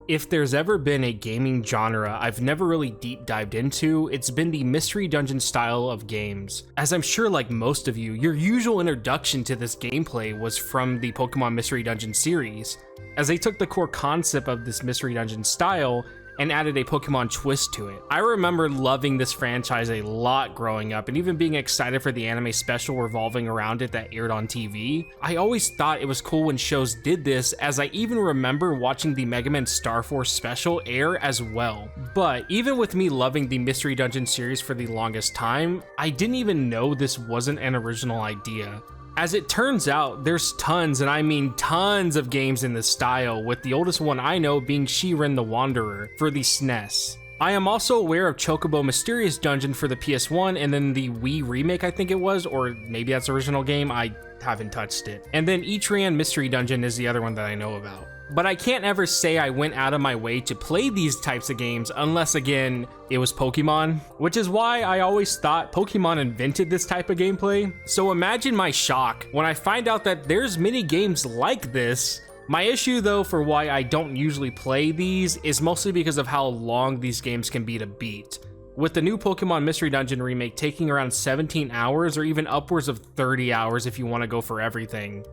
If there's ever been a gaming genre I've never really deep dived into, it's been the mystery dungeon style of games. As I'm sure like most of you, your usual introduction to this gameplay was from the Pokémon Mystery Dungeon series, as they took the core concept of this mystery dungeon style and added a Pokemon twist to it. I remember loving this franchise a lot growing up and even being excited for the anime special revolving around it that aired on TV. I always thought it was cool when shows did this, as I even remember watching the Mega Man Star Force special air as well. But even with me loving the Mystery Dungeon series for the longest time, I didn't even know this wasn't an original idea. As it turns out, there's tons, and I mean tons of games in this style, with the oldest one I know being Shiren the Wanderer for the SNES. I am also aware of Chocobo Mysterious Dungeon for the PS1, and then the Wii remake I think it was, or maybe that's the original game, I haven't touched it. And then Ichiran Mystery Dungeon is the other one that I know about. But I can't ever say I went out of my way to play these types of games unless, again, it was Pokemon, which is why I always thought Pokemon invented this type of gameplay. So imagine my shock when I find out that there's many games like this. My issue though for why I don't usually play these is mostly because of how long these games can be to beat, with the new Pokemon Mystery Dungeon remake taking around 17 hours or even upwards of 30 hours if you want to go for everything.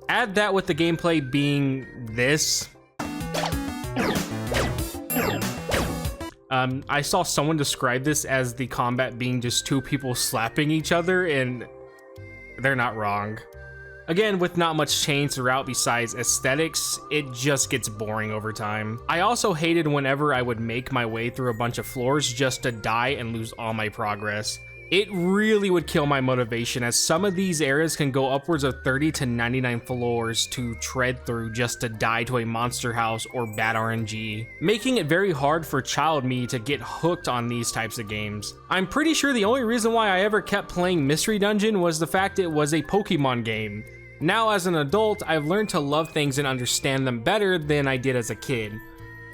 Add that with the gameplay being this. I saw someone describe this as the combat being just two people slapping each other, and they're not wrong. Again, with not much change throughout besides aesthetics, it just gets boring over time. I also hated whenever I would make my way through a bunch of floors just to die and lose all my progress. It really would kill my motivation, as some of these areas can go upwards of 30 to 99 floors to tread through just to die to a monster house or bad RNG, making it very hard for child me to get hooked on these types of games. I'm pretty sure the only reason why I ever kept playing Mystery Dungeon was the fact it was a Pokemon game. Now as an adult, I've learned to love things and understand them better than I did as a kid.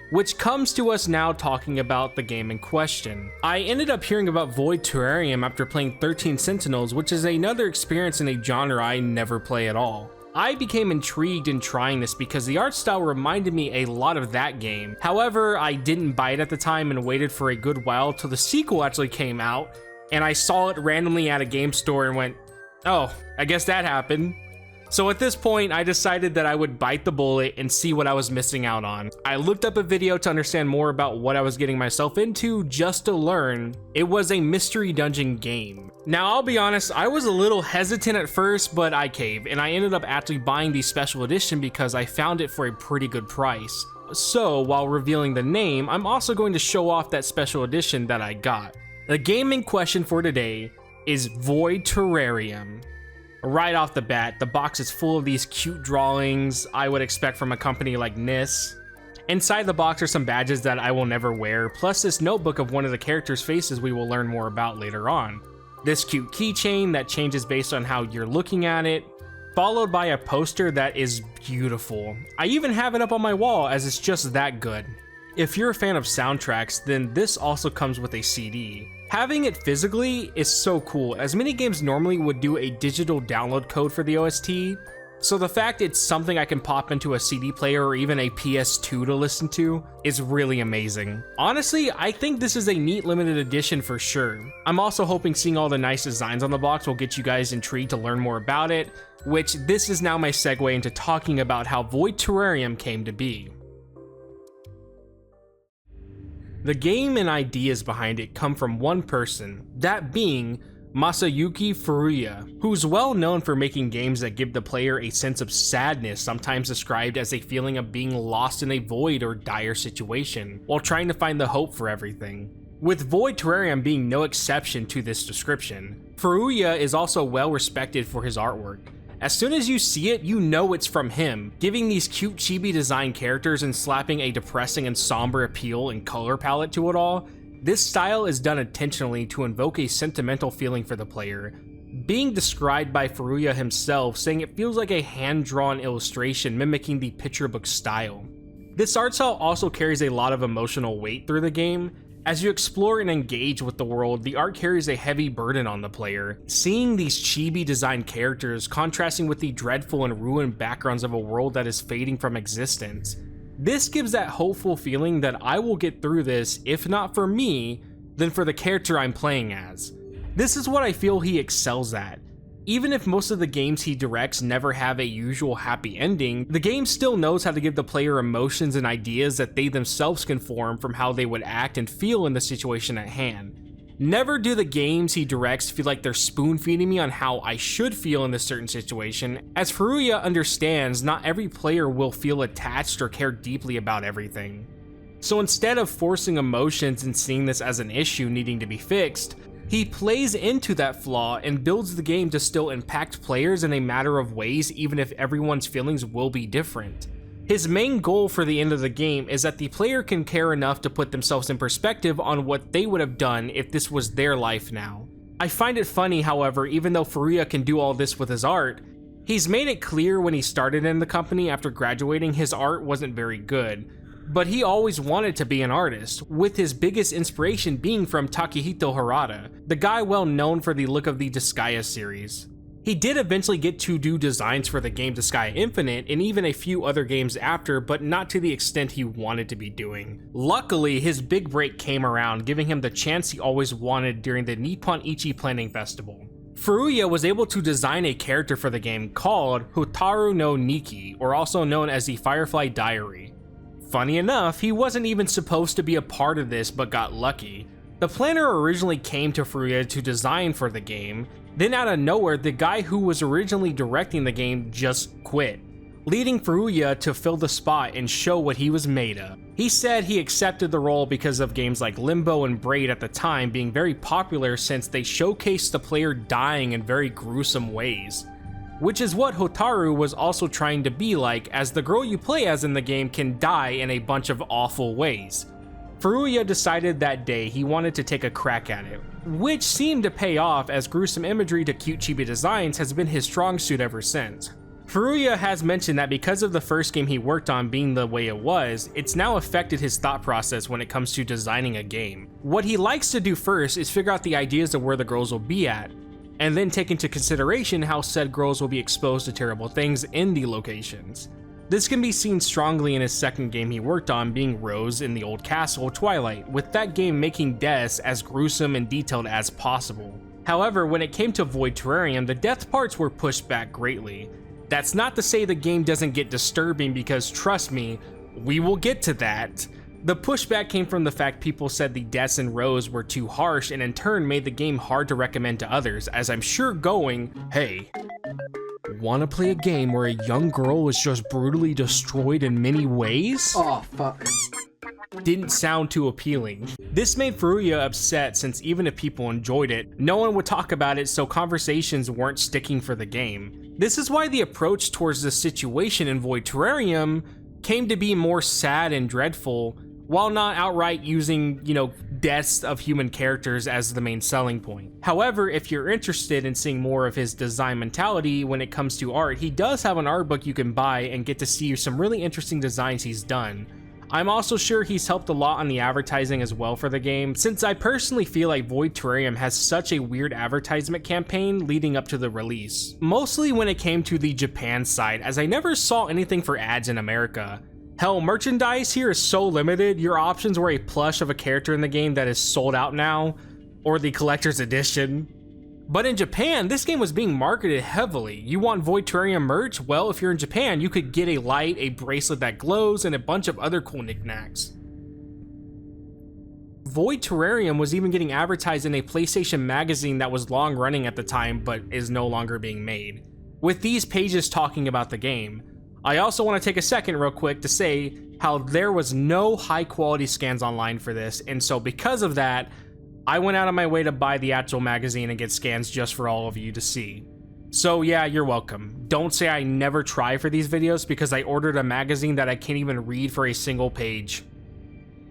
Which comes to us now talking about the game in question. I ended up hearing about Void Terrarium after playing 13 Sentinels, which is another experience in a genre I never play at all. I became intrigued in trying this because the art style reminded me a lot of that game. However, I didn't buy it at the time and waited for a good while till the sequel actually came out, and I saw it randomly at a game store and went, oh, I guess that happened. So at this point, I decided that I would bite the bullet and see what I was missing out on. I looked up a video to understand more about what I was getting myself into just to learn it was a mystery dungeon game. Now, I'll be honest, I was a little hesitant at first, but I caved, and I ended up actually buying the special edition because I found it for a pretty good price. So, while revealing the name, I'm also going to show off that special edition that I got. The game in question for today is Void Terrarium. Right off the bat, the box is full of these cute drawings I would expect from a company like NIS. Inside the box are some badges that I will never wear, plus this notebook of one of the characters' faces we will learn more about later on. This cute keychain that changes based on how you're looking at it, followed by a poster that is beautiful. I even have it up on my wall as it's just that good. If you're a fan of soundtracks, then this also comes with a CD. Having it physically is so cool, as many games normally would do a digital download code for the OST, so the fact it's something I can pop into a CD player or even a PS2 to listen to is really amazing. Honestly, I think this is a neat limited edition for sure. I'm also hoping seeing all the nice designs on the box will get you guys intrigued to learn more about it, which this is now my segue into talking about how Void Terrarium came to be. The game and ideas behind it come from one person, that being Masayuki Furuya, who's well known for making games that give the player a sense of sadness, sometimes described as a feeling of being lost in a void or dire situation, while trying to find the hope for everything. With Void Terrarium being no exception to this description, Furuya is also well respected for his artwork. As soon as you see it, you know it's from him, giving these cute chibi design characters and slapping a depressing and somber appeal and color palette to it all. This style is done intentionally to invoke a sentimental feeling for the player, being described by Furuya himself, saying it feels like a hand-drawn illustration mimicking the picture book style. This art style also carries a lot of emotional weight through the game. As you explore and engage with the world, the art carries a heavy burden on the player. Seeing these chibi designed characters contrasting with the dreadful and ruined backgrounds of a world that is fading from existence. This gives that hopeful feeling that I will get through this, if not for me, then for the character I'm playing as. This is what I feel he excels at. Even if most of the games he directs never have a usual happy ending, the game still knows how to give the player emotions and ideas that they themselves can form from how they would act and feel in the situation at hand. Never do the games he directs feel like they're spoon-feeding me on how I should feel in this certain situation. As Furuya understands, not every player will feel attached or care deeply about everything. So instead of forcing emotions and seeing this as an issue needing to be fixed, he plays into that flaw and builds the game to still impact players in a matter of ways, even if everyone's feelings will be different. His main goal for the end of the game is that the player can care enough to put themselves in perspective on what they would have done if this was their life now. I find it funny, however, even though Furuya can do all this with his art, he's made it clear when he started in the company after graduating his art wasn't very good, but he always wanted to be an artist, with his biggest inspiration being from Takehito Harada, the guy well known for the look of the Disgaea series. He did eventually get to do designs for the game Disgaea Infinite and even a few other games after, but not to the extent he wanted to be doing. Luckily, his big break came around, giving him the chance he always wanted during the Nippon Ichi Planning Festival. Furuya was able to design a character for the game called Hotaru no Nikki, or also known as the Firefly Diary. Funny enough, he wasn't even supposed to be a part of this but got lucky. The planner originally came to Furuya to design for the game, then out of nowhere the guy who was originally directing the game just quit, leading Furuya to fill the spot and show what he was made of. He said he accepted the role because of games like Limbo and Braid at the time being very popular since they showcased the player dying in very gruesome ways. Which is what Hotaru was also trying to be like, as the girl you play as in the game can die in a bunch of awful ways. Furuya decided that day he wanted to take a crack at it, which seemed to pay off as gruesome imagery to cute chibi designs has been his strong suit ever since. Furuya has mentioned that because of the first game he worked on being the way it was, it's now affected his thought process when it comes to designing a game. What he likes to do first is figure out the ideas of where the girls will be at, and then take into consideration how said girls will be exposed to terrible things in the locations. This can be seen strongly in his second game he worked on being Rose in the Old Castle Twilight, with that game making deaths as gruesome and detailed as possible. However, when it came to Void Terrarium, the death parts were pushed back greatly. That's not to say the game doesn't get disturbing, because trust me, we will get to that. The pushback came from the fact people said the deaths in Rose were too harsh and in turn made the game hard to recommend to others, as I'm sure going, hey, wanna play a game where a young girl was just brutally destroyed in many ways? Oh, fuck. Didn't sound too appealing. This made Furuya upset since even if people enjoyed it, no one would talk about it, so conversations weren't sticking for the game. This is why the approach towards the situation in Void Terrarium came to be more sad and dreadful, while not outright using, deaths of human characters as the main selling point. However, if you're interested in seeing more of his design mentality when it comes to art, he does have an art book you can buy and get to see some really interesting designs he's done. I'm also sure he's helped a lot on the advertising as well for the game, since I personally feel like Void Terrarium has such a weird advertisement campaign leading up to the release. Mostly when it came to the Japan side, as I never saw anything for ads in America. Hell, merchandise here is so limited, your options were a plush of a character in the game that is sold out now, or the collector's edition. But in Japan, this game was being marketed heavily. You want Void Terrarium merch? Well, if you're in Japan, you could get a light, a bracelet that glows, and a bunch of other cool knickknacks. Void Terrarium was even getting advertised in a PlayStation magazine that was long running at the time, but is no longer being made, with these pages talking about the game. I also want to take a second real quick to say how there was no high quality scans online for this, and so because of that, I went out of my way to buy the actual magazine and get scans just for all of you to see. So yeah, you're welcome. Don't say I never try for these videos, because I ordered a magazine that I can't even read for a single page.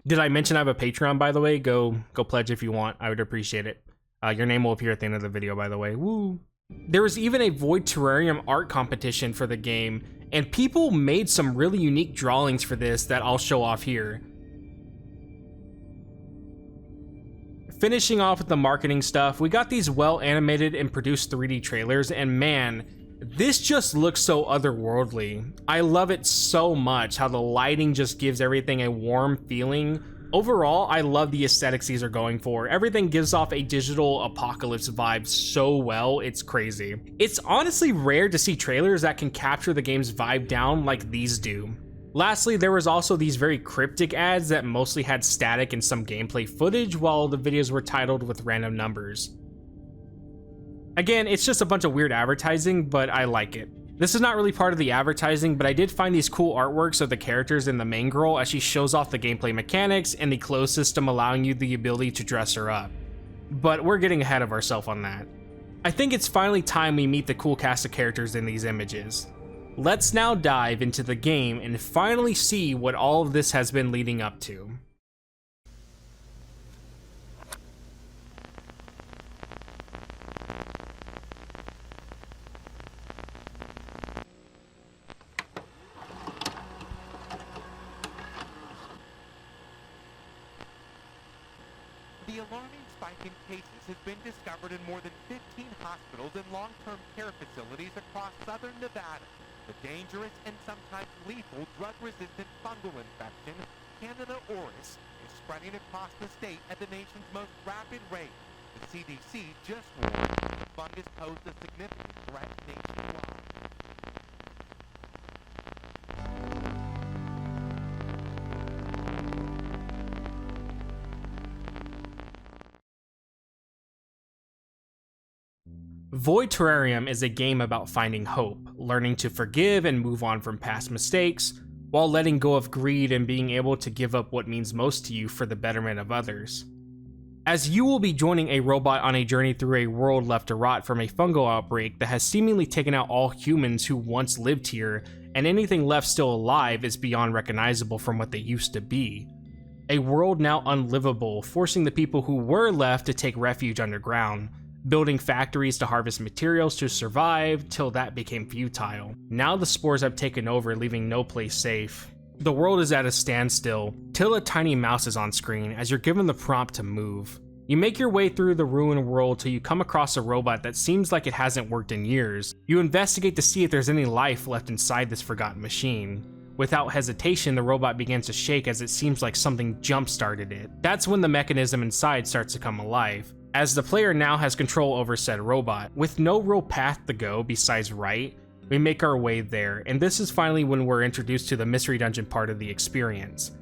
Did I mention I have a Patreon, by the way? Go pledge if you want. I would appreciate it. Your name will appear at the end of the video, by the way. Woo! There was even a Void Terrarium art competition for the game, and people made some really unique drawings for this that I'll show off here. Finishing off with the marketing stuff, we got these well animated and produced 3D trailers, and man, This just looks so otherworldly. I love it so much how the lighting just gives everything a warm feeling. Overall, I love the aesthetics these are going for. Everything gives off a digital apocalypse vibe so well, it's crazy. It's honestly rare to see trailers that can capture the game's vibe down like these do. Lastly, there was also these very cryptic ads that mostly had static and some gameplay footage, while the videos were titled with random numbers. Again, it's just a bunch of weird advertising, but I like it. This is not really part of the advertising, but I did find these cool artworks of the characters and the main girl as she shows off the gameplay mechanics and the clothes system allowing you the ability to dress her up. But we're getting ahead of ourselves on that. I think it's finally time we meet the cool cast of characters in these images. Let's now dive into the game and finally see what all of this has been leading up to. The alarming spike in cases has been discovered in more than 15 hospitals and long-term care facilities across southern Nevada. The dangerous and sometimes lethal drug-resistant fungal infection, Candida auris, is spreading across the state at the nation's most rapid rate. The CDC just warned the fungus posed a significant threat nationwide. Void Terrarium is a game about finding hope, learning to forgive and move on from past mistakes, while letting go of greed and being able to give up what means most to you for the betterment of others. As you will be joining a robot on a journey through a world left to rot from a fungal outbreak that has seemingly taken out all humans who once lived here, and anything left still alive is beyond recognizable from what they used to be. A world now unlivable, forcing the people who were left to take refuge underground, building factories to harvest materials to survive till that became futile. Now the spores have taken over, leaving no place safe. The world is at a standstill, till a tiny mouse is on screen as you're given the prompt to move. You make your way through the ruined world till you come across a robot that seems like it hasn't worked in years. You investigate to see if there's any life left inside this forgotten machine. Without hesitation, the robot begins to shake as it seems like something jump-started it. That's when the mechanism inside starts to come alive, as the player now has control over said robot. With no real path to go besides right, we make our way there, and this is finally when we're introduced to the mystery dungeon part of the experience.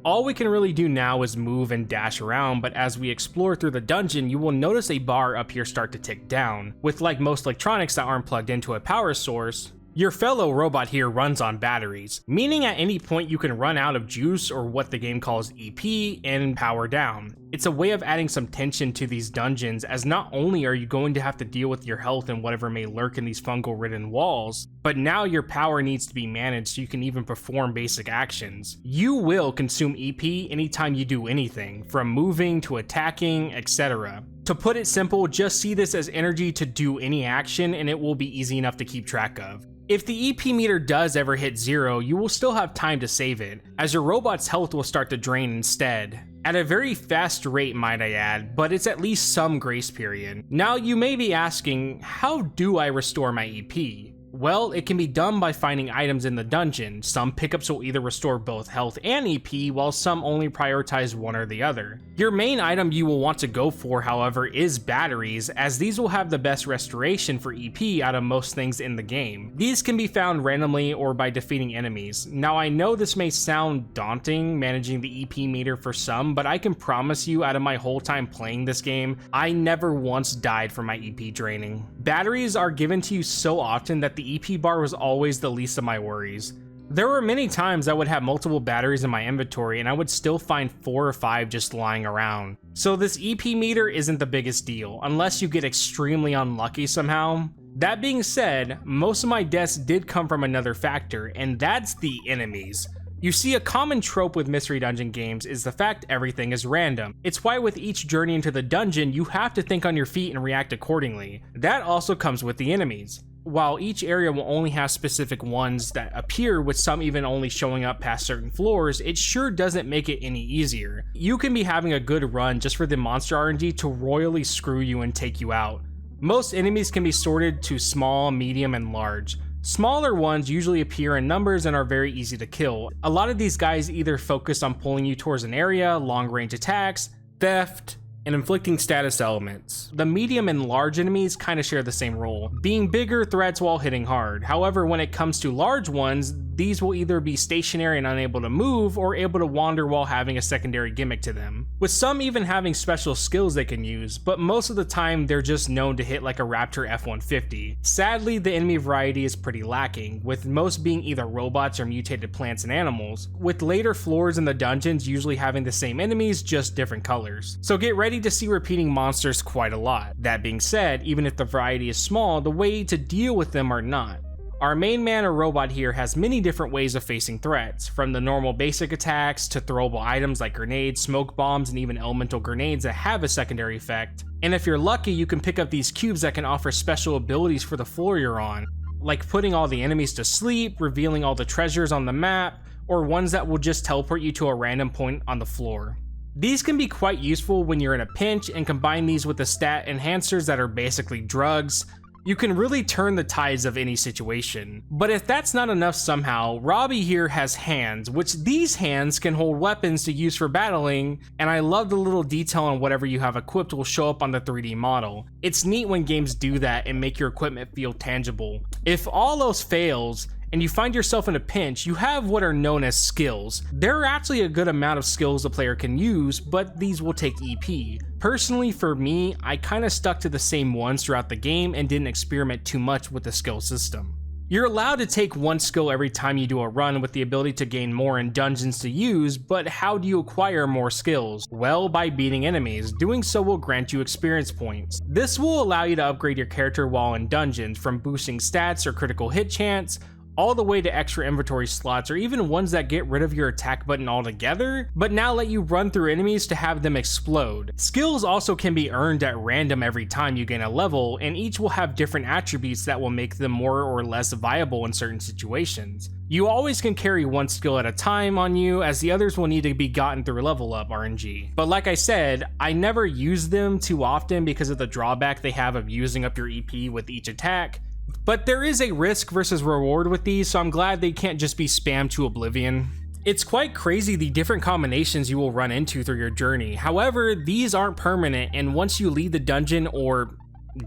All we can really do now is move and dash around, but as we explore through the dungeon, you will notice a bar up here start to tick down. With like most electronics that aren't plugged into a power source, your fellow robot here runs on batteries, meaning at any point you can run out of juice, or what the game calls EP, and power down. It's a way of adding some tension to these dungeons, as not only are you going to have to deal with your health and whatever may lurk in these fungal-ridden walls, but now your power needs to be managed so you can even perform basic actions. You will consume EP anytime you do anything, from moving to attacking, etc. To put it simple, just see this as energy to do any action, and it will be easy enough to keep track of. If the EP meter does ever hit 0, you will still have time to save it, as your robot's health will start to drain instead. At a very fast rate, might I add, but it's at least some grace period. Now you may be asking, how do I restore my EP? Well, it can be done by finding items in the dungeon. Some pickups will either restore both health and EP, while some only prioritize one or the other. Your main item you will want to go for, however, is batteries, as these will have the best restoration for EP out of most things in the game. These can be found randomly or by defeating enemies. Now I know this may sound daunting, managing the EP meter for some, but I can promise you out of my whole time playing this game, I never once died from my EP draining. Batteries are given to you so often that the EP bar was always the least of my worries. There were many times I would have multiple batteries in my inventory and I would still find 4 or 5 just lying around. So this EP meter isn't the biggest deal, unless you get extremely unlucky somehow. That being said, most of my deaths did come from another factor, and that's the enemies. You see, a common trope with mystery dungeon games is the fact everything is random. It's why with each journey into the dungeon, you have to think on your feet and react accordingly. That also comes with the enemies. While each area will only have specific ones that appear, with some even only showing up past certain floors, it sure doesn't make it any easier. You can be having a good run just for the monster RNG to royally screw you and take you out. Most enemies can be sorted to small, medium, and large. Smaller ones usually appear in numbers and are very easy to kill. A lot of these guys either focus on pulling you towards an area, long range attacks, theft, and inflicting status elements. The medium and large enemies kind of share the same role, being bigger threats while hitting hard. However, when it comes to large ones, these will either be stationary and unable to move, or able to wander while having a secondary gimmick to them, with some even having special skills they can use, but most of the time they're just known to hit like a Raptor F-150. Sadly, the enemy variety is pretty lacking, with most being either robots or mutated plants and animals, with later floors in the dungeons usually having the same enemies, just different colors. So get ready to see repeating monsters quite a lot. That being said, even if the variety is small, the way to deal with them are not. Our main man or robot here has many different ways of facing threats, from the normal basic attacks to throwable items like grenades, smoke bombs, and even elemental grenades that have a secondary effect. And if you're lucky, you can pick up these cubes that can offer special abilities for the floor you're on, like putting all the enemies to sleep, revealing all the treasures on the map, or ones that will just teleport you to a random point on the floor. These can be quite useful when you're in a pinch, and combine these with the stat enhancers that are basically drugs. You can really turn the tides of any situation. But if that's not enough somehow, Robbie here has hands, which these hands can hold weapons to use for battling, and I love the little detail on whatever you have equipped will show up on the 3D model. It's neat when games do that and make your equipment feel tangible. If all else fails, and you find yourself in a pinch, you have what are known as skills. There are actually a good amount of skills the player can use, but these will take EP. Personally, for me, I kinda stuck to the same ones throughout the game and didn't experiment too much with the skill system. You're allowed to take one skill every time you do a run with the ability to gain more in dungeons to use, but how do you acquire more skills? Well, by beating enemies. Doing so will grant you experience points. This will allow you to upgrade your character while in dungeons, from boosting stats or critical hit chance, all the way to extra inventory slots, or even ones that get rid of your attack button altogether, but now let you run through enemies to have them explode. Skills also can be earned at random every time you gain a level, and each will have different attributes that will make them more or less viable in certain situations. You always can carry one skill at a time on you, as the others will need to be gotten through level up RNG. But like I said, I never use them too often because of the drawback they have of using up your EP with each attack. But there is a risk versus reward with these, so I'm glad they can't just be spammed to oblivion. It's quite crazy the different combinations you will run into through your journey. However, these aren't permanent, and once you leave the dungeon or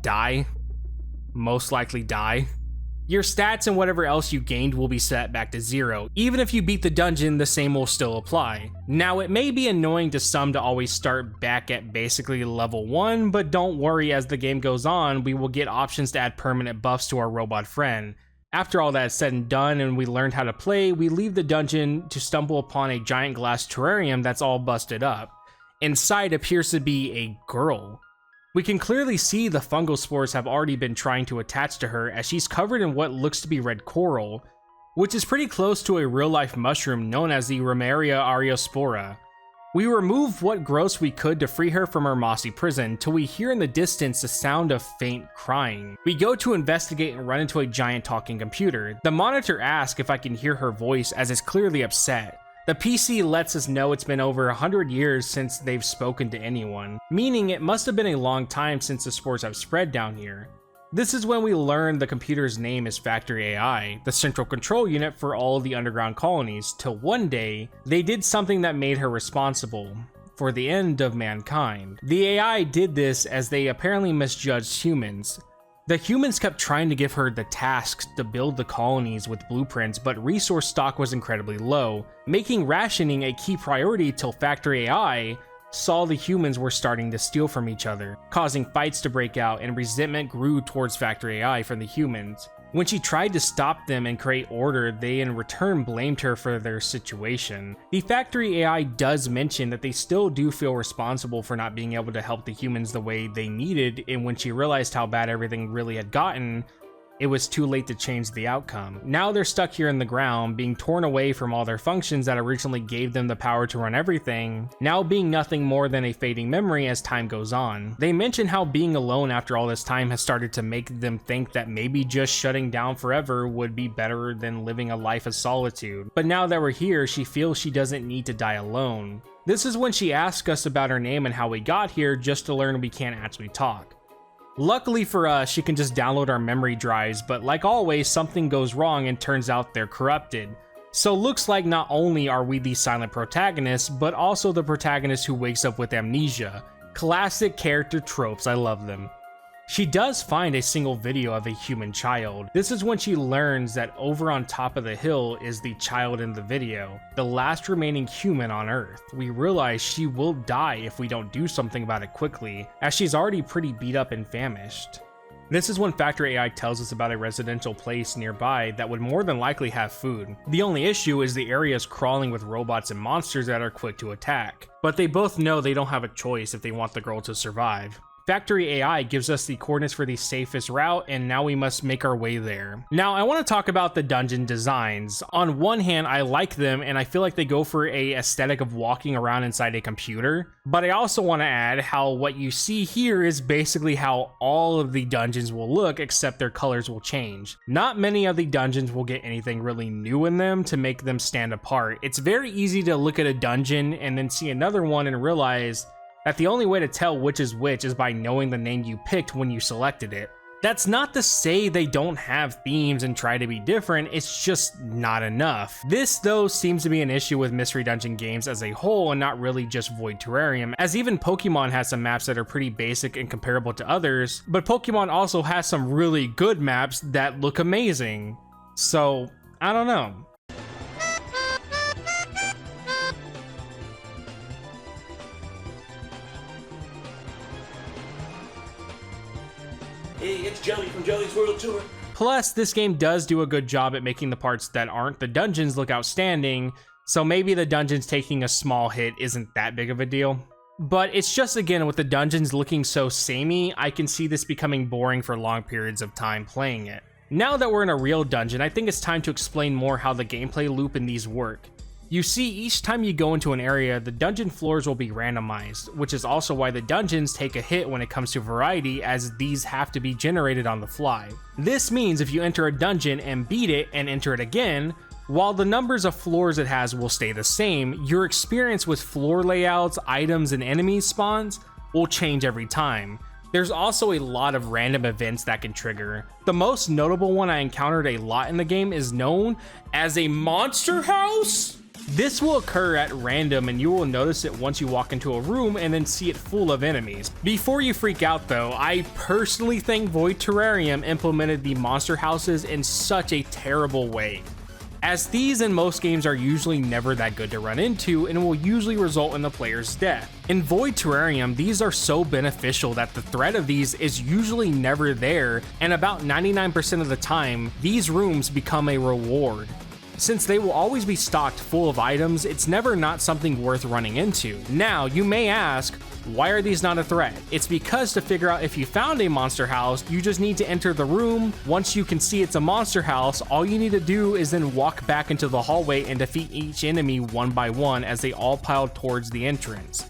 die, most likely die, your stats and whatever else you gained will be set back to zero. Even if you beat the dungeon, the same will still apply. Now, it may be annoying to some to always start back at basically level 1, but don't worry, as the game goes on, we will get options to add permanent buffs to our robot friend. After all that is said and done and we learned how to play, we leave the dungeon to stumble upon a giant glass terrarium that's all busted up. Inside appears to be a girl. We can clearly see the fungal spores have already been trying to attach to her, as she's covered in what looks to be red coral, which is pretty close to a real-life mushroom known as the Romaria ariospora. We remove what growths we could to free her from her mossy prison, till we hear in the distance the sound of faint crying. We go to investigate and run into a giant talking computer. The monitor asks if I can hear her voice, as it's clearly upset. The PC lets us know it's been over 100 years since they've spoken to anyone, meaning it must have been a long time since the spores have spread down here. This is when we learn the computer's name is Factory AI, the central control unit for all the underground colonies, till one day, they did something that made her responsible for the end of mankind. The AI did this as they apparently misjudged humans. The humans kept trying to give her the tasks to build the colonies with blueprints, but resource stock was incredibly low, making rationing a key priority till Factory AI saw the humans were starting to steal from each other, causing fights to break out, and resentment grew towards Factory AI from the humans. When she tried to stop them and create order, they in return blamed her for their situation. The Factory AI does mention that they still do feel responsible for not being able to help the humans the way they needed, and when she realized how bad everything really had gotten, it was too late to change the outcome. Now they're stuck here in the ground, being torn away from all their functions that originally gave them the power to run everything, now being nothing more than a fading memory as time goes on. They mention how being alone after all this time has started to make them think that maybe just shutting down forever would be better than living a life of solitude. But now that we're here, she feels she doesn't need to die alone. This is when she asks us about her name and how we got here, just to learn we can't actually talk. Luckily for us, she can just download our memory drives, but like always, something goes wrong and turns out they're corrupted. So looks like not only are we the silent protagonists, but also the protagonist who wakes up with amnesia. Classic character tropes, I love them. She does find a single video of a human child. This is when she learns that over on top of the hill is the child in the video, the last remaining human on Earth. We realize she will die if we don't do something about it quickly, as she's already pretty beat up and famished. This is when Factory AI tells us about a residential place nearby that would more than likely have food. The only issue is the area is crawling with robots and monsters that are quick to attack, but they both know they don't have a choice if they want the girl to survive. Factory AI gives us the coordinates for the safest route, and now we must make our way there. Now, I want to talk about the dungeon designs. On one hand, I like them, and I feel like they go for a aesthetic of walking around inside a computer. But I also want to add how what you see here is basically how all of the dungeons will look, except their colors will change. Not many of the dungeons will get anything really new in them to make them stand apart. It's very easy to look at a dungeon and then see another one and realize that the only way to tell which is by knowing the name you picked when you selected it. That's not to say they don't have themes and try to be different, it's just not enough. This though seems to be an issue with Mystery Dungeon games as a whole and not really just Void Terrarium, as even Pokémon has some maps that are pretty basic and comparable to others, but Pokémon also has some really good maps that look amazing. So, I don't know. Hey, it's Jelly from Jelly's World Tour. Plus, this game does do a good job at making the parts that aren't the dungeons look outstanding, so maybe the dungeons taking a small hit isn't that big of a deal. But it's just, again, with the dungeons looking so samey, I can see this becoming boring for long periods of time playing it. Now that we're in a real dungeon, I think it's time to explain more how the gameplay loop in these work. You see, each time you go into an area, the dungeon floors will be randomized, which is also why the dungeons take a hit when it comes to variety, as these have to be generated on the fly. This means if you enter a dungeon and beat it and enter it again, while the numbers of floors it has will stay the same, your experience with floor layouts, items, and enemy spawns will change every time. There's also a lot of random events that can trigger. The most notable one I encountered a lot in the game is known as a monster house. This will occur at random and you will notice it once you walk into a room and then see it full of enemies. Before you freak out though, I personally think Void Terrarium implemented the monster houses in such a terrible way, as these in most games are usually never that good to run into and will usually result in the player's death. In Void Terrarium, these are so beneficial that the threat of these is usually never there, and about 99% of the time, these rooms become a reward. Since they will always be stocked full of items, it's never not something worth running into. Now, you may ask, why are these not a threat? It's because to figure out if you found a monster house, you just need to enter the room. Once you can see it's a monster house, all you need to do is then walk back into the hallway and defeat each enemy one by one as they all pile towards the entrance.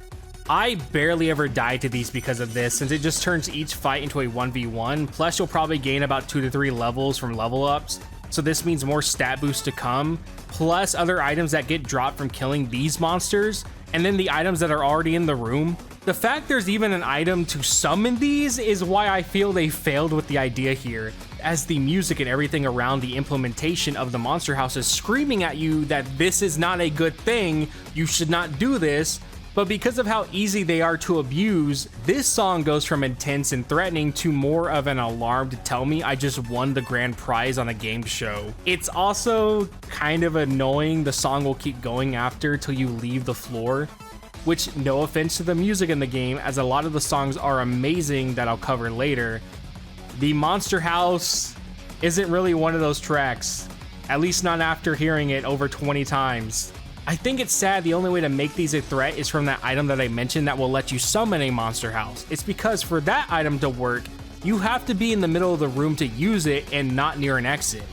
I barely ever die to these because of this, since it just turns each fight into a 1v1, plus you'll probably gain about 2 to 3 levels from level ups. So this means more stat boosts to come, plus other items that get dropped from killing these monsters, and then the items that are already in the room. The fact there's even an item to summon these is why I feel they failed with the idea here, as the music and everything around the implementation of the monster house is screaming at you that this is not a good thing, you should not do this. But because of how easy they are to abuse, this song goes from intense and threatening to more of an alarm to tell me I just won the grand prize on a game show. It's also kind of annoying the song will keep going after till you leave the floor, which, no offense to the music in the game, as a lot of the songs are amazing that I'll cover later. The Monster House isn't really one of those tracks, at least not after hearing it over 20 times. I think it's sad the only way to make these a threat is from that item that I mentioned that will let you summon a monster house. It's because for that item to work, you have to be in the middle of the room to use it and not near an exit.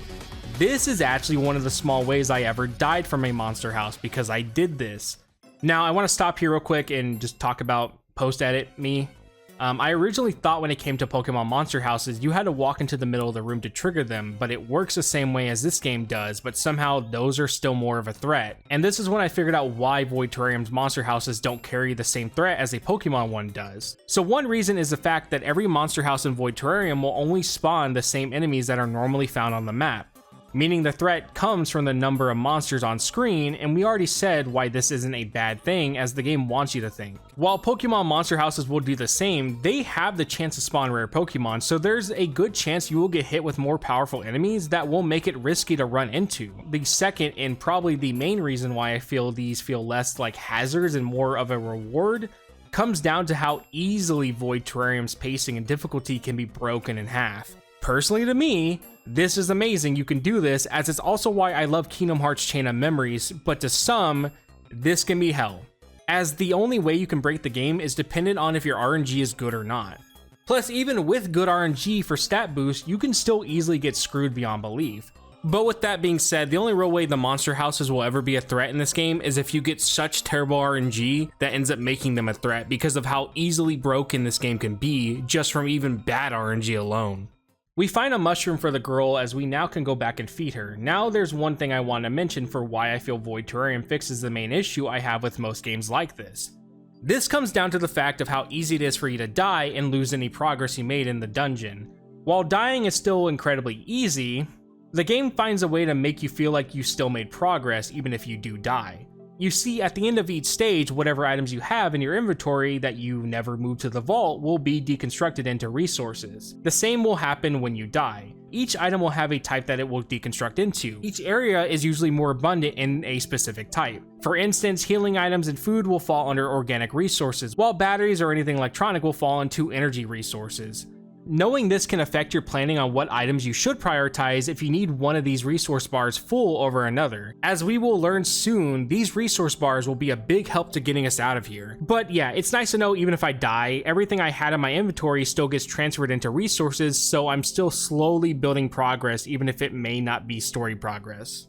This is actually one of the small ways I ever died from a monster house because I did this. Now I want to stop here real quick and just talk about post-edit me. I originally thought when it came to Pokemon monster houses, you had to walk into the middle of the room to trigger them, but it works the same way as this game does, but somehow those are still more of a threat. And this is when I figured out why Voidterrarium's monster houses don't carry the same threat as a Pokemon one does. So one reason is the fact that every monster house in Voidterrarium will only spawn the same enemies that are normally found on the map, meaning the threat comes from the number of monsters on screen, and we already said why this isn't a bad thing as the game wants you to think. While Pokemon monster houses will do the same, they have the chance to spawn rare Pokemon, so there's a good chance you will get hit with more powerful enemies that will make it risky to run into. The second, and probably the main reason why I feel these feel less like hazards and more of a reward, comes down to how easily Voidterrarium's pacing and difficulty can be broken in half. Personally to me, this is amazing you can do this, as it's also why I love Kingdom Hearts Chain of Memories, but to some, this can be hell, as the only way you can break the game is dependent on if your RNG is good or not. Plus, even with good RNG for stat boost, you can still easily get screwed beyond belief. But with that being said, the only real way the monster houses will ever be a threat in this game is if you get such terrible RNG that ends up making them a threat because of how easily broken this game can be just from even bad RNG alone. We find a mushroom for the girl as we now can go back and feed her. Now there's one thing I want to mention for why I feel Voidterrarium fixes the main issue I have with most games like this. This comes down to the fact of how easy it is for you to die and lose any progress you made in the dungeon. While dying is still incredibly easy, the game finds a way to make you feel like you still made progress even if you do die. You see, at the end of each stage, whatever items you have in your inventory that you never moved to the vault will be deconstructed into resources. The same will happen when you die. Each item will have a type that it will deconstruct into. Each area is usually more abundant in a specific type. For instance, healing items and food will fall under organic resources, while batteries or anything electronic will fall into energy resources. Knowing this can affect your planning on what items you should prioritize if you need one of these resource bars full over another. As we will learn soon, these resource bars will be a big help to getting us out of here. But yeah, it's nice to know even if I die, everything I had in my inventory still gets transferred into resources, so I'm still slowly building progress even if it may not be story progress.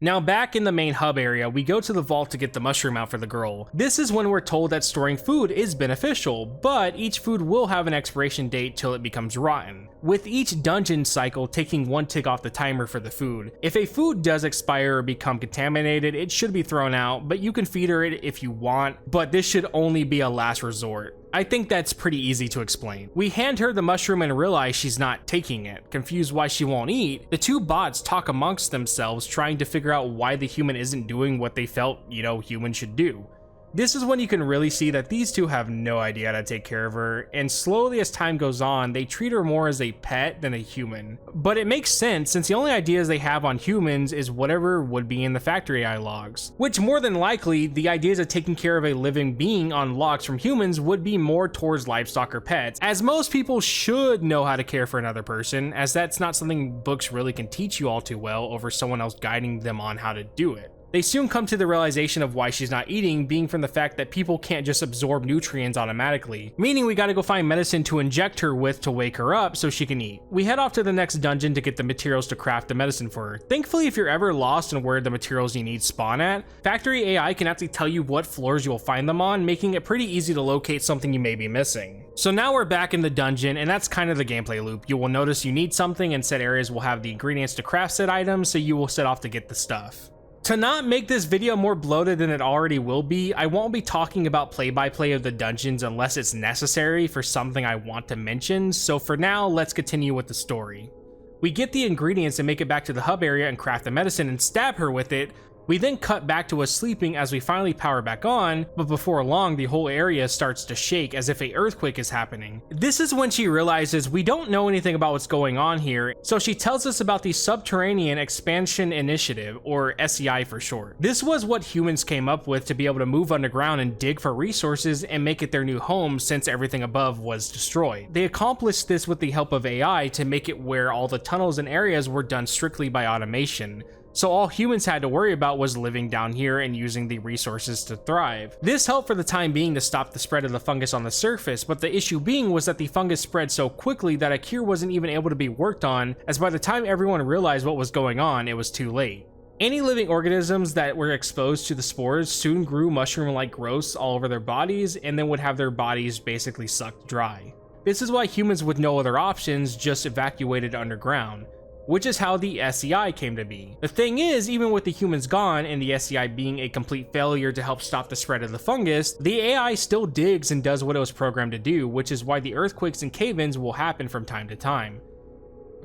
Now back in the main hub area, we go to the vault to get the mushroom out for the girl. This is when we're told that storing food is beneficial, but each food will have an expiration date till it becomes rotten, with each dungeon cycle taking one tick off the timer for the food. If a food does expire or become contaminated, it should be thrown out, but you can feed her it if you want, but this should only be a last resort. I think that's pretty easy to explain. We hand her the mushroom and realize she's not taking it. Confused why she won't eat, the two bots talk amongst themselves trying to figure out why the human isn't doing what they felt, humans should do. This is when you can really see that these two have no idea how to take care of her, and slowly as time goes on, they treat her more as a pet than a human. But it makes sense since the only ideas they have on humans is whatever would be in the factory AI logs, which more than likely, the ideas of taking care of a living being on logs from humans would be more towards livestock or pets, as most people should know how to care for another person, as that's not something books really can teach you all too well over someone else guiding them on how to do it. They soon come to the realization of why she's not eating being from the fact that people can't just absorb nutrients automatically, meaning we gotta go find medicine to inject her with to wake her up so she can eat. We head off to the next dungeon to get the materials to craft the medicine for her. Thankfully, if you're ever lost on where the materials you need spawn at, Factory AI can actually tell you what floors you'll find them on, making it pretty easy to locate something you may be missing. So now we're back in the dungeon, and that's kind of the gameplay loop. You will notice you need something, and said areas will have the ingredients to craft said items, so you will set off to get the stuff. To not make this video more bloated than it already will be, I won't be talking about play-by-play of the dungeons unless it's necessary for something I want to mention, so for now, let's continue with the story. We get the ingredients and make it back to the hub area and craft the medicine and stab her with it. We then cut back to us sleeping as we finally power back on, but before long the whole area starts to shake as if an earthquake is happening. This is when she realizes we don't know anything about what's going on here, so she tells us about the Subterranean Expansion Initiative, or SEI for short. This was what humans came up with to be able to move underground and dig for resources and make it their new home since everything above was destroyed. They accomplished this with the help of AI to make it where all the tunnels and areas were done strictly by automation. So all humans had to worry about was living down here and using the resources to thrive. This helped for the time being to stop the spread of the fungus on the surface, but the issue being was that the fungus spread so quickly that a cure wasn't even able to be worked on, as by the time everyone realized what was going on, it was too late. Any living organisms that were exposed to the spores soon grew mushroom-like growths all over their bodies and then would have their bodies basically sucked dry. This is why humans with no other options just evacuated underground, which is how the SEI came to be. The thing is, even with the humans gone and the SEI being a complete failure to help stop the spread of the fungus, the AI still digs and does what it was programmed to do, which is why the earthquakes and cave-ins will happen from time to time.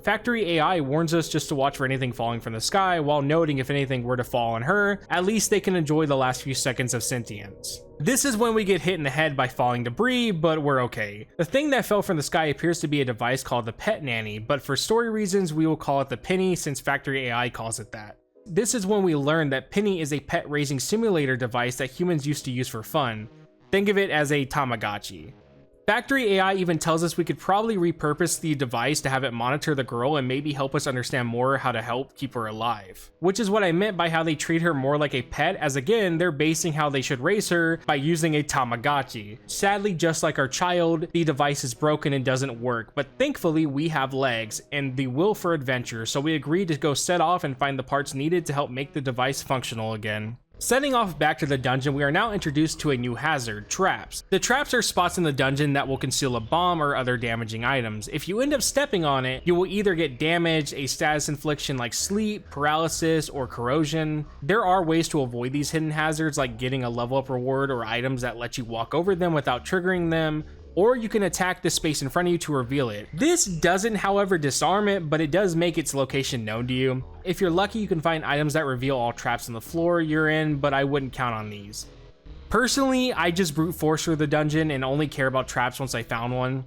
Factory AI warns us just to watch for anything falling from the sky, while noting if anything were to fall on her, at least they can enjoy the last few seconds of sentience. This is when we get hit in the head by falling debris, but we're okay. The thing that fell from the sky appears to be a device called the Pet Nanny, but for story reasons we will call it the Penny since Factory AI calls it that. This is when we learn that Penny is a pet raising simulator device that humans used to use for fun. Think of it as a tamagotchi. Factory AI even tells us we could probably repurpose the device to have it monitor the girl and maybe help us understand more how to help keep her alive. Which is what I meant by how they treat her more like a pet, as again, they're basing how they should raise her by using a tamagotchi. Sadly, just like our child, the device is broken and doesn't work, but thankfully we have legs and the will for adventure, so we agreed to go set off and find the parts needed to help make the device functional again. Setting off back to the dungeon, we are now introduced to a new hazard, traps. The traps are spots in the dungeon that will conceal a bomb or other damaging items. If you end up stepping on it, you will either get damage, a status infliction like sleep, paralysis, or corrosion. There are ways to avoid these hidden hazards, like getting a level up reward or items that let you walk over them without triggering them, or you can attack the space in front of you to reveal it. This doesn't, however, disarm it, but it does make its location known to you. If you're lucky, you can find items that reveal all traps on the floor you're in, but I wouldn't count on these. Personally, I just brute force through the dungeon and only care about traps once I found one.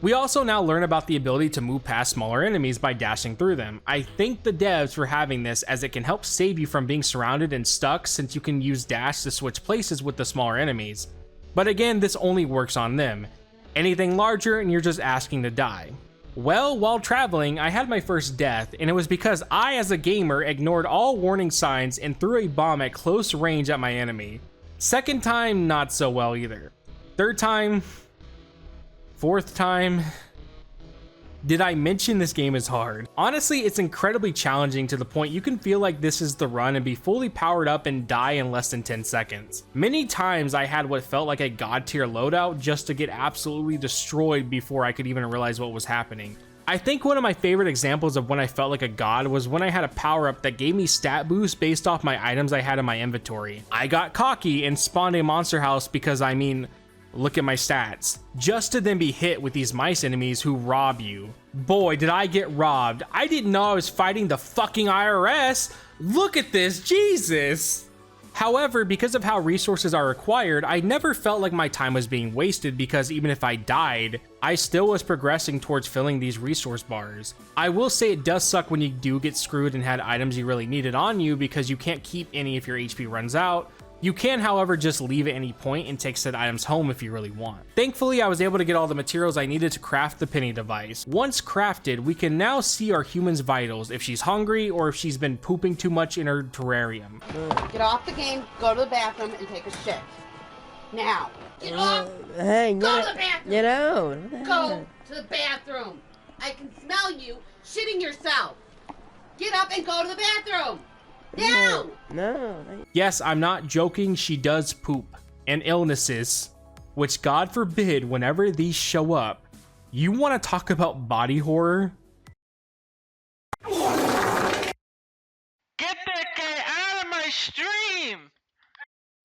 We also now learn about the ability to move past smaller enemies by dashing through them. I thank the devs for having this, as it can help save you from being surrounded and stuck, since you can use dash to switch places with the smaller enemies. But again, this only works on them. Anything larger and you're just asking to die. Well, while traveling, I had my first death, and it was because I, as a gamer, ignored all warning signs and threw a bomb at close range at my enemy. Second time, not so well either. Third time, fourth time. Did I mention this game is hard? Honestly, it's incredibly challenging to the point you can feel like this is the run and be fully powered up and die in less than 10 seconds. Many times I had what felt like a god tier loadout just to get absolutely destroyed before I could even realize what was happening. I think one of my favorite examples of when I felt like a god was when I had a power up that gave me stat boost based off my items I had in my inventory. I got cocky and spawned a monster house because look at my stats, just to then be hit with these mice enemies who rob you. Boy, did I get robbed. I didn't know I was fighting the fucking IRS. Look at this, Jesus. However, because of how resources are required, I never felt like my time was being wasted, because even if I died, I still was progressing towards filling these resource bars. I will say it does suck when you do get screwed and had items you really needed on you, because you can't keep any if your HP runs out. You can, however, just leave at any point and take said items home if you really want. Thankfully, I was able to get all the materials I needed to craft the penny device. Once crafted, we can now see our human's vitals, if she's hungry or if she's been pooping too much in her terrarium. Get off the game, go to the bathroom, and take a shit. Now, get off! Hey, Go to the bathroom! Get out! Go to the bathroom! I can smell you shitting yourself! Get up and go to the bathroom! Now! No. Yes, I'm not joking, she does poop. And illnesses, which God forbid whenever these show up. You want to talk about body horror? Get that guy out of my stream!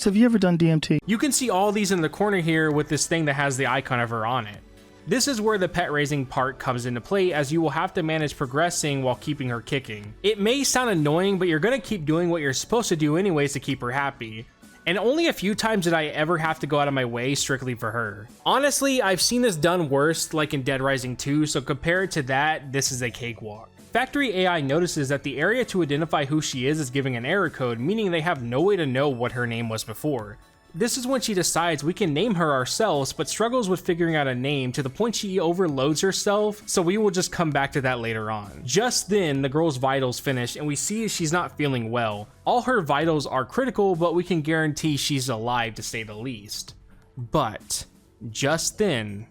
So have you ever done DMT? You can see all these in the corner here with this thing that has the icon of her on it. This is where the pet raising part comes into play, as you will have to manage progressing while keeping her kicking. It may sound annoying, but you're gonna keep doing what you're supposed to do anyways to keep her happy. And only a few times did I ever have to go out of my way strictly for her. Honestly, I've seen this done worse, like in Dead Rising 2, so compared to that, this is a cakewalk. Factory AI notices that the area to identify who she is giving an error code, meaning they have no way to know what her name was before. This is when she decides we can name her ourselves, but struggles with figuring out a name to the point she overloads herself, so we will just come back to that later on. Just then, the girl's vitals finish and we see she's not feeling well. All her vitals are critical, but we can guarantee she's alive to say the least. But just then,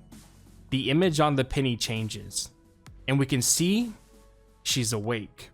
the image on the penny changes, and we can see she's awake.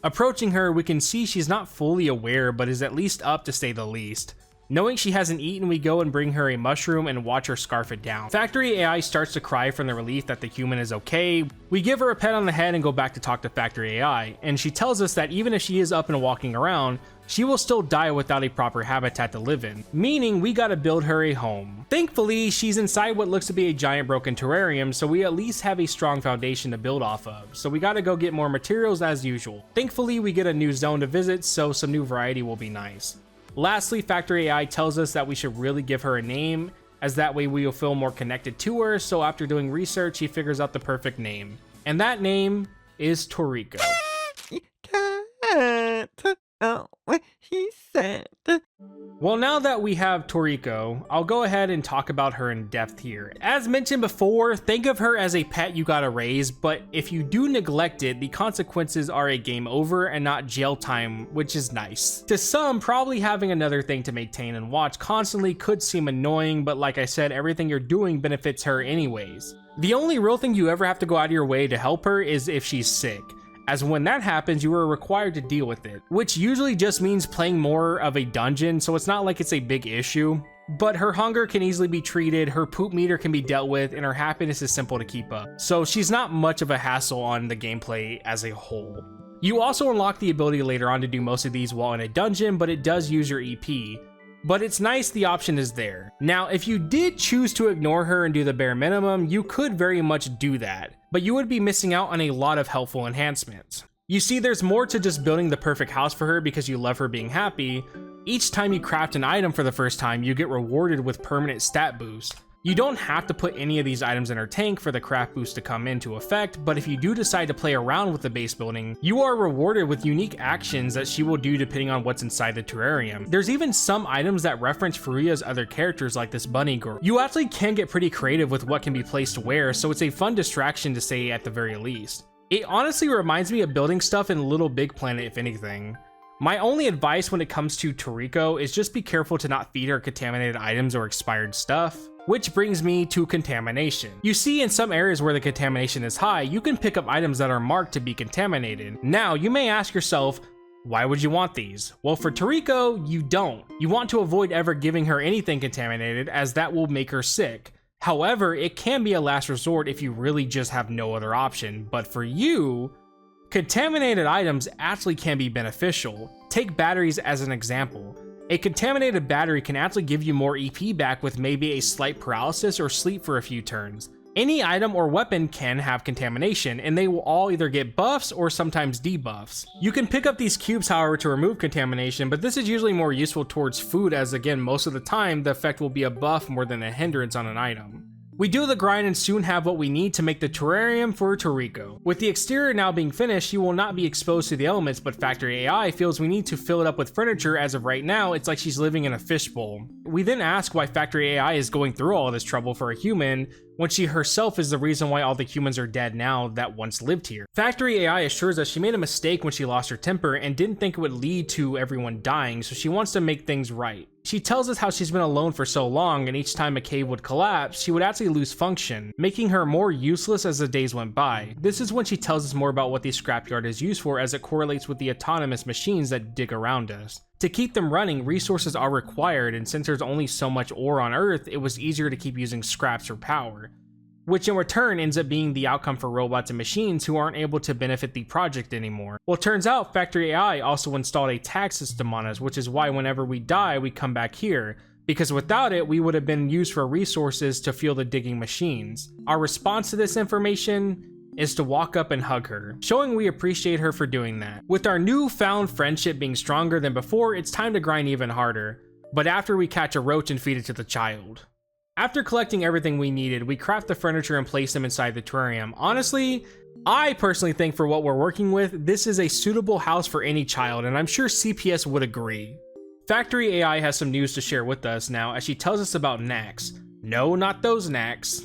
Approaching her, we can see she's not fully aware, but is at least up to say the least. Knowing she hasn't eaten, we go and bring her a mushroom and watch her scarf it down. Factory AI starts to cry from the relief that the human is okay. We give her a pat on the head and go back to talk to Factory AI, and she tells us that even if she is up and walking around, she will still die without a proper habitat to live in, meaning we gotta build her a home. Thankfully, she's inside what looks to be a giant broken terrarium, so we at least have a strong foundation to build off of, so we gotta go get more materials as usual. Thankfully, we get a new zone to visit, so some new variety will be nice. Lastly, Factory AI tells us that we should really give her a name, as that way we will feel more connected to her, so after doing research, he figures out the perfect name. And that name is Toriko. He said. Well, now that we have Toriko, I'll go ahead and talk about her in depth here. As mentioned before, think of her as a pet you gotta raise, but if you do neglect it, the consequences are a game over and not jail time, which is nice. To some, probably having another thing to maintain and watch constantly could seem annoying, but like I said, everything you're doing benefits her anyways. The only real thing you ever have to go out of your way to help her is if she's sick, as when that happens, you are required to deal with it, which usually just means playing more of a dungeon, so it's not like it's a big issue. But her hunger can easily be treated, her poop meter can be dealt with, and her happiness is simple to keep up. So she's not much of a hassle on the gameplay as a whole. You also unlock the ability later on to do most of these while in a dungeon, but it does use your EP. But it's nice the option is there. Now, if you did choose to ignore her and do the bare minimum, you could very much do that, but you would be missing out on a lot of helpful enhancements. You see, there's more to just building the perfect house for her because you love her being happy. Each time you craft an item for the first time, you get rewarded with permanent stat boost. You don't have to put any of these items in her tank for the craft boost to come into effect, but if you do decide to play around with the base building, you are rewarded with unique actions that she will do depending on what's inside the terrarium. There's even some items that reference Furuya's other characters like this bunny girl. You actually can get pretty creative with what can be placed where, so it's a fun distraction to say at the very least. It honestly reminds me of building stuff in Little Big Planet if anything. My only advice when it comes to Toriko is just be careful to not feed her contaminated items or expired stuff. Which brings me to contamination. You see, in some areas where the contamination is high, you can pick up items that are marked to be contaminated. Now, you may ask yourself, why would you want these? Well, for Toriko, you don't. You want to avoid ever giving her anything contaminated, as that will make her sick. However, it can be a last resort if you really just have no other option. But for you, contaminated items actually can be beneficial. Take batteries as an example. A contaminated battery can actually give you more EP back with maybe a slight paralysis or sleep for a few turns. Any item or weapon can have contamination, and they will all either get buffs or sometimes debuffs. You can pick up these cubes, however, to remove contamination, but this is usually more useful towards food, as again, most of the time, the effect will be a buff more than a hindrance on an item. We do the grind and soon have what we need to make the terrarium for Toriko. With the exterior now being finished, she will not be exposed to the elements, but Factory AI feels we need to fill it up with furniture. As of right now, it's like she's living in a fishbowl. We then ask why Factory AI is going through all this trouble for a human, when she herself is the reason why all the humans are dead now that once lived here. Factory AI assures us she made a mistake when she lost her temper and didn't think it would lead to everyone dying, so she wants to make things right. She tells us how she's been alone for so long, and each time a cave would collapse, she would actually lose function, making her more useless as the days went by. This is when she tells us more about what the scrapyard is used for, as it correlates with the autonomous machines that dig around us. To keep them running, resources are required, and since there's only so much ore on Earth, it was easier to keep using scraps for power, which in return ends up being the outcome for robots and machines who aren't able to benefit the project anymore. Well, it turns out Factory AI also installed a tag system on us, which is why whenever we die, we come back here, because without it, we would have been used for resources to fuel the digging machines. Our response to this information is to walk up and hug her, showing we appreciate her for doing that. With our newfound friendship being stronger than before, it's time to grind even harder, but after we catch a roach and feed it to the child. After collecting everything we needed, we craft the furniture and place them inside the terrarium. Honestly, I personally think for what we're working with, this is a suitable house for any child, and I'm sure CPS would agree. Factory AI has some news to share with us now as she tells us about knacks. No, not those knacks.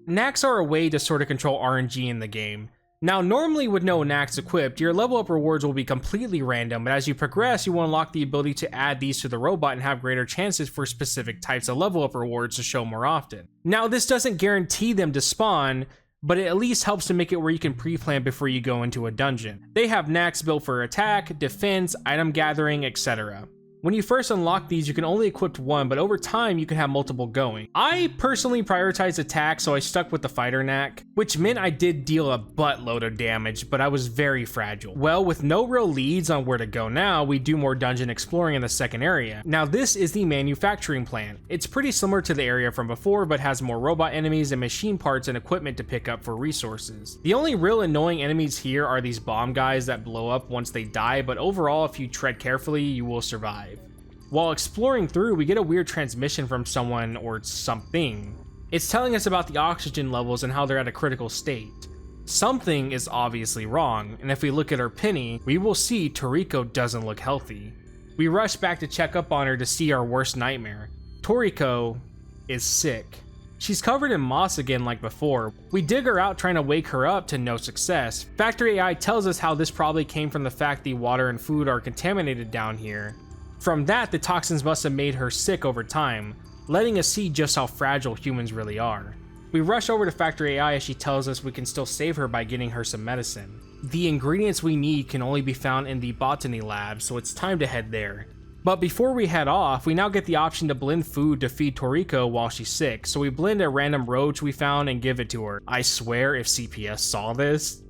Knacks are a way to sort of control RNG in the game. Now, normally with no knacks equipped, your level up rewards will be completely random, but as you progress, you will unlock the ability to add these to the robot and have greater chances for specific types of level up rewards to show more often. Now, this doesn't guarantee them to spawn, but it at least helps to make it where you can pre-plan before you go into a dungeon. They have knacks built for attack, defense, item gathering, etc. When you first unlock these, you can only equip one, but over time you can have multiple going. I personally prioritized attack, so I stuck with the fighter knack, which meant I did deal a buttload of damage, but I was very fragile. Well, with no real leads on where to go now, we do more dungeon exploring in the second area. Now this is the manufacturing plant. It's pretty similar to the area from before, but has more robot enemies and machine parts and equipment to pick up for resources. The only real annoying enemies here are these bomb guys that blow up once they die, but overall, if you tread carefully, you will survive. While exploring through, we get a weird transmission from someone or something. It's telling us about the oxygen levels and how they're at a critical state. Something is obviously wrong, and if we look at her penny, we will see Toriko doesn't look healthy. We rush back to check up on her to see our worst nightmare. Toriko is sick. She's covered in moss again like before. We dig her out trying to wake her up to no success. Factory AI tells us how this probably came from the fact the water and food are contaminated down here. From that, the toxins must have made her sick over time, letting us see just how fragile humans really are. We rush over to Factory AI as she tells us we can still save her by getting her some medicine. The ingredients we need can only be found in the botany lab, so it's time to head there. But before we head off, we now get the option to blend food to feed Toriko while she's sick, so we blend a random roach we found and give it to her. I swear if CPS saw this.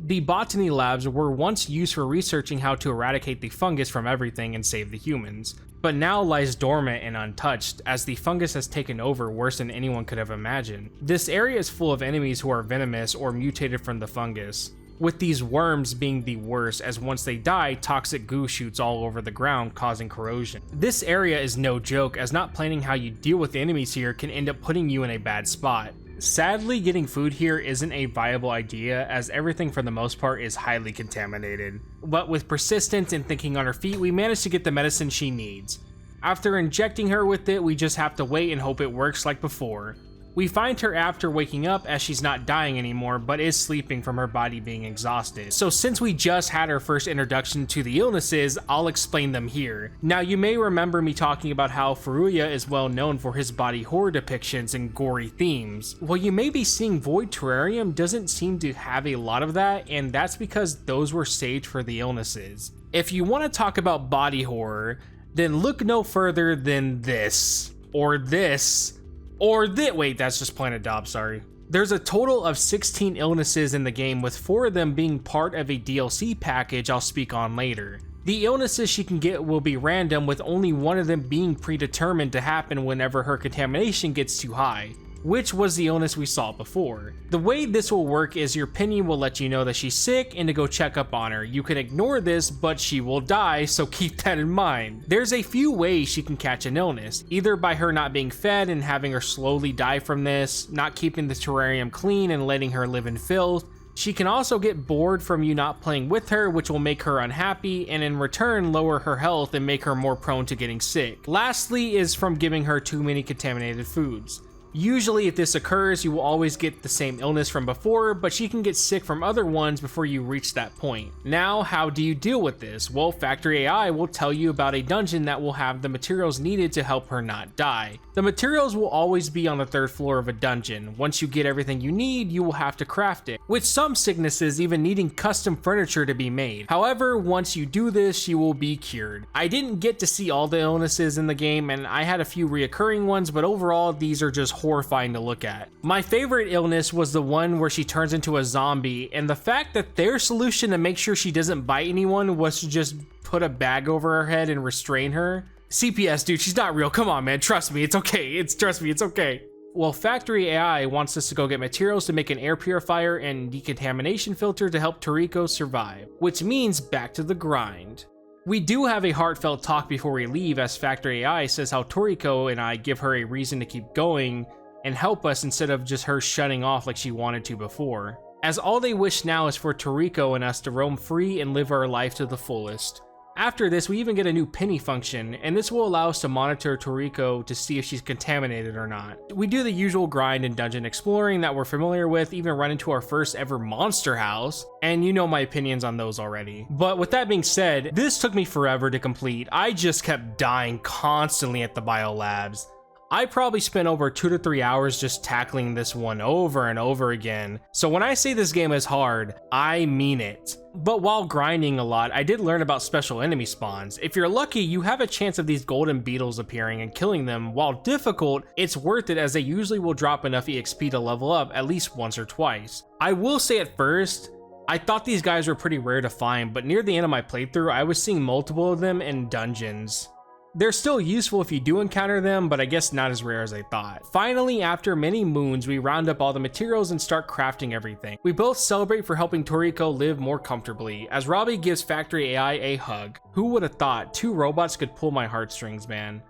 The botany labs were once used for researching how to eradicate the fungus from everything and save the humans, but now lies dormant and untouched as the fungus has taken over worse than anyone could have imagined. This area is full of enemies who are venomous or mutated from the fungus, with these worms being the worst as once they die, toxic goo shoots all over the ground causing corrosion. This area is no joke as not planning how you deal with the enemies here can end up putting you in a bad spot. Sadly, getting food here isn't a viable idea as everything for the most part is highly contaminated. But with persistence and thinking on her feet, we manage to get the medicine she needs. After injecting her with it, we just have to wait and hope it works like before. We find her after waking up as she's not dying anymore, but is sleeping from her body being exhausted. So since we just had our first introduction to the illnesses, I'll explain them here. Now you may remember me talking about how Furuya is well known for his body horror depictions and gory themes. Well, you may be seeing Void Terrarium doesn't seem to have a lot of that, and that's because those were saved for the illnesses. If you want to talk about body horror, then look no further than this, or this, or that. Wait, that's just Planet Dob, sorry. There's a total of 16 illnesses in the game, with 4 of them being part of a DLC package I'll speak on later. The illnesses she can get will be random, with only one of them being predetermined to happen whenever her contamination gets too high, which was the illness we saw before. The way this will work is your penny will let you know that she's sick and to go check up on her. You can ignore this, but she will die, so keep that in mind. There's a few ways she can catch an illness, either by her not being fed and having her slowly die from this, not keeping the terrarium clean and letting her live in filth. She can also get bored from you not playing with her, which will make her unhappy and in return lower her health and make her more prone to getting sick. Lastly is from giving her too many contaminated foods. Usually if this occurs, you will always get the same illness from before, but she can get sick from other ones before you reach that point. Now, how do you deal with this? Well, Factory AI will tell you about a dungeon that will have the materials needed to help her not die. The materials will always be on the 3rd floor of a dungeon. Once you get everything you need, you will have to craft it, with some sicknesses even needing custom furniture to be made. However, once you do this, you will be cured. I didn't get to see all the illnesses in the game, and I had a few reoccurring ones, but overall, these are just horrifying to look at. My favorite illness was the one where she turns into a zombie, and the fact that their solution to make sure she doesn't bite anyone was to just put a bag over her head and restrain her. CPS, dude, she's not real. Come on, man. Trust me, it's okay. Trust me, it's okay. Well, Factory AI wants us to go get materials to make an air purifier and decontamination filter to help Toriko survive, which means back to the grind. We do have a heartfelt talk before we leave, as Factory AI says how Toriko and I give her a reason to keep going and help us instead of just her shutting off like she wanted to before. As all they wish now is for Toriko and us to roam free and live our life to the fullest. After this, we even get a new penny function, and this will allow us to monitor Toriko to see if she's contaminated or not. We do the usual grind and dungeon exploring that we're familiar with, even run into our first ever monster house, and you know my opinions on those already. But with that being said, this took me forever to complete. I just kept dying constantly at the biolabs. I probably spent over 2 to 3 hours just tackling this one over and over again. So when I say this game is hard, I mean it. But while grinding a lot, I did learn about special enemy spawns. If you're lucky, you have a chance of these golden beetles appearing and killing them. While difficult, it's worth it as they usually will drop enough EXP to level up at least once or twice. I will say at first, I thought these guys were pretty rare to find, but near the end of my playthrough, I was seeing multiple of them in dungeons. They're still useful if you do encounter them, but I guess not as rare as I thought. Finally, after many moons, we round up all the materials and start crafting everything. We both celebrate for helping Toriko live more comfortably, as Robbie gives Factory AI a hug. Who would have thought 2 robots could pull my heartstrings, man?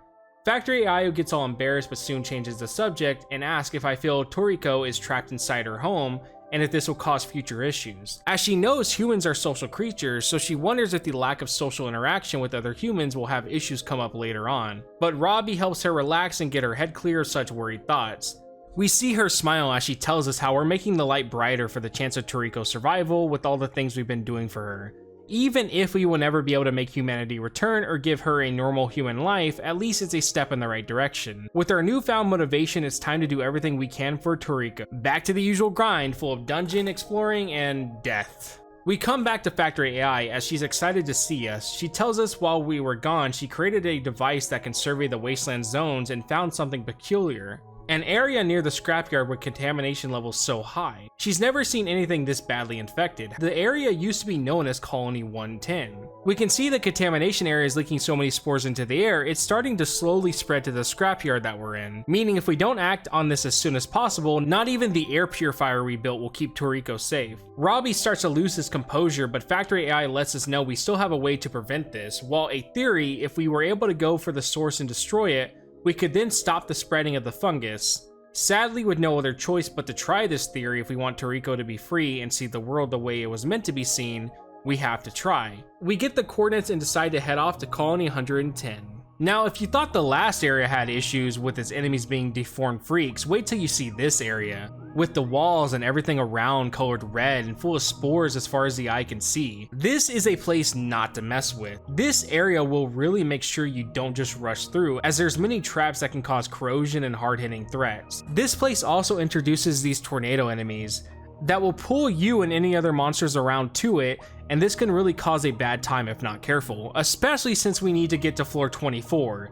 Factory AI gets all embarrassed but soon changes the subject and asks if I feel Toriko is trapped inside her home, and if this will cause future issues. As she knows humans are social creatures, so she wonders if the lack of social interaction with other humans will have issues come up later on. But Robbie helps her relax and get her head clear of such worried thoughts. We see her smile as she tells us how we're making the light brighter for the chance of Toriko's survival with all the things we've been doing for her. Even if we will never be able to make humanity return or give her a normal human life, at least it's a step in the right direction. With our newfound motivation, it's time to do everything we can for Toriko. Back to the usual grind, full of dungeon exploring and death. We come back to Factory AI as she's excited to see us. She tells us while we were gone, she created a device that can survey the wasteland zones and found something peculiar. An area near the scrapyard with contamination levels so high. She's never seen anything this badly infected. The area used to be known as Colony 110. We can see the contamination area is leaking so many spores into the air, it's starting to slowly spread to the scrapyard that we're in. Meaning if we don't act on this as soon as possible, not even the air purifier we built will keep Toriko safe. Robbie starts to lose his composure, but Factory AI lets us know we still have a way to prevent this. While a theory, if we were able to go for the source and destroy it, we could then stop the spreading of the fungus. Sadly, with no other choice but to try this theory if we want Toriko to be free and see the world the way it was meant to be seen, we have to try. We get the coordinates and decide to head off to Colony 110. Now, if you thought the last area had issues with its enemies being deformed freaks, wait till you see this area. With the walls and everything around colored red and full of spores as far as the eye can see. This is a place not to mess with. This area will really make sure you don't just rush through, as there's many traps that can cause corrosion and hard-hitting threats. This place also introduces these tornado enemies that will pull you and any other monsters around to it, and this can really cause a bad time if not careful, especially since we need to get to floor 24.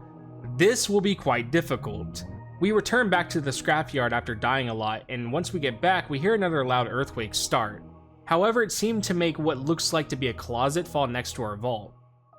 This will be quite difficult. We return back to the scrapyard after dying a lot, and once we get back, we hear another loud earthquake start. However, it seemed to make what looks like to be a closet fall next to our vault.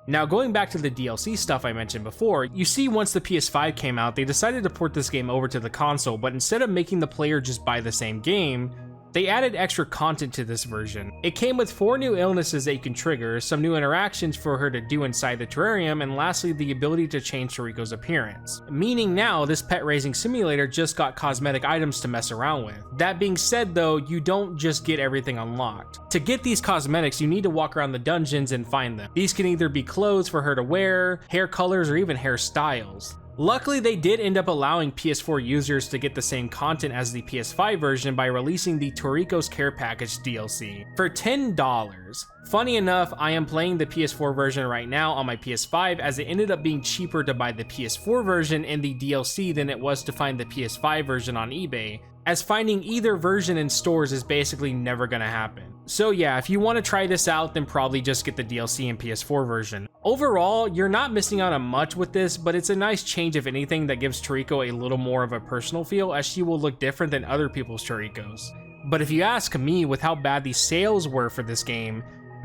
Now, going back to the DLC stuff I mentioned before, you see once the PS5 came out, they decided to port this game over to the console, but instead of making the player just buy the same game, they added extra content to this version. It came with 4 new illnesses that you can trigger, some new interactions for her to do inside the terrarium, and lastly the ability to change Toriko's appearance. Meaning now this pet raising simulator just got cosmetic items to mess around with. That being said though, you don't just get everything unlocked. To get these cosmetics, you need to walk around the dungeons and find them. These can either be clothes for her to wear, hair colors, or even hairstyles. Luckily, they did end up allowing PS4 users to get the same content as the PS5 version by releasing the Toriko's Care Package DLC for $10. Funny enough, I am playing the PS4 version right now on my PS5 as it ended up being cheaper to buy the PS4 version and the DLC than it was to find the PS5 version on eBay, as finding either version in stores is basically never gonna happen. So yeah, if you want to try this out, then probably just get the DLC and PS4 version. Overall, you're not missing out on much with this, but it's a nice change if anything that gives Toriko a little more of a personal feel, as she will look different than other people's Torikos. But if you ask me, with how bad the sales were for this game,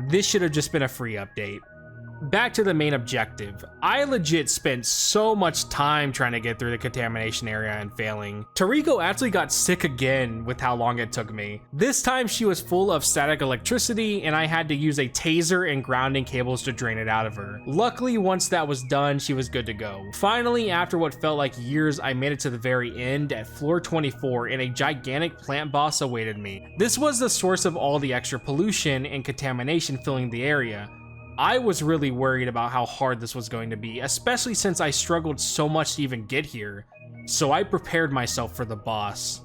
this should have just been a free update. Back to the main objective. I legit spent so much time trying to get through the contamination area and failing. Toriko actually got sick again with how long it took me. This time she was full of static electricity and I had to use a taser and grounding cables to drain it out of her. Luckily, once that was done, she was good to go. Finally, after what felt like years, I made it to the very end at floor 24 and a gigantic plant boss awaited me. This was the source of all the extra pollution and contamination filling the area. I was really worried about how hard this was going to be, especially since I struggled so much to even get here. So I prepared myself for the boss,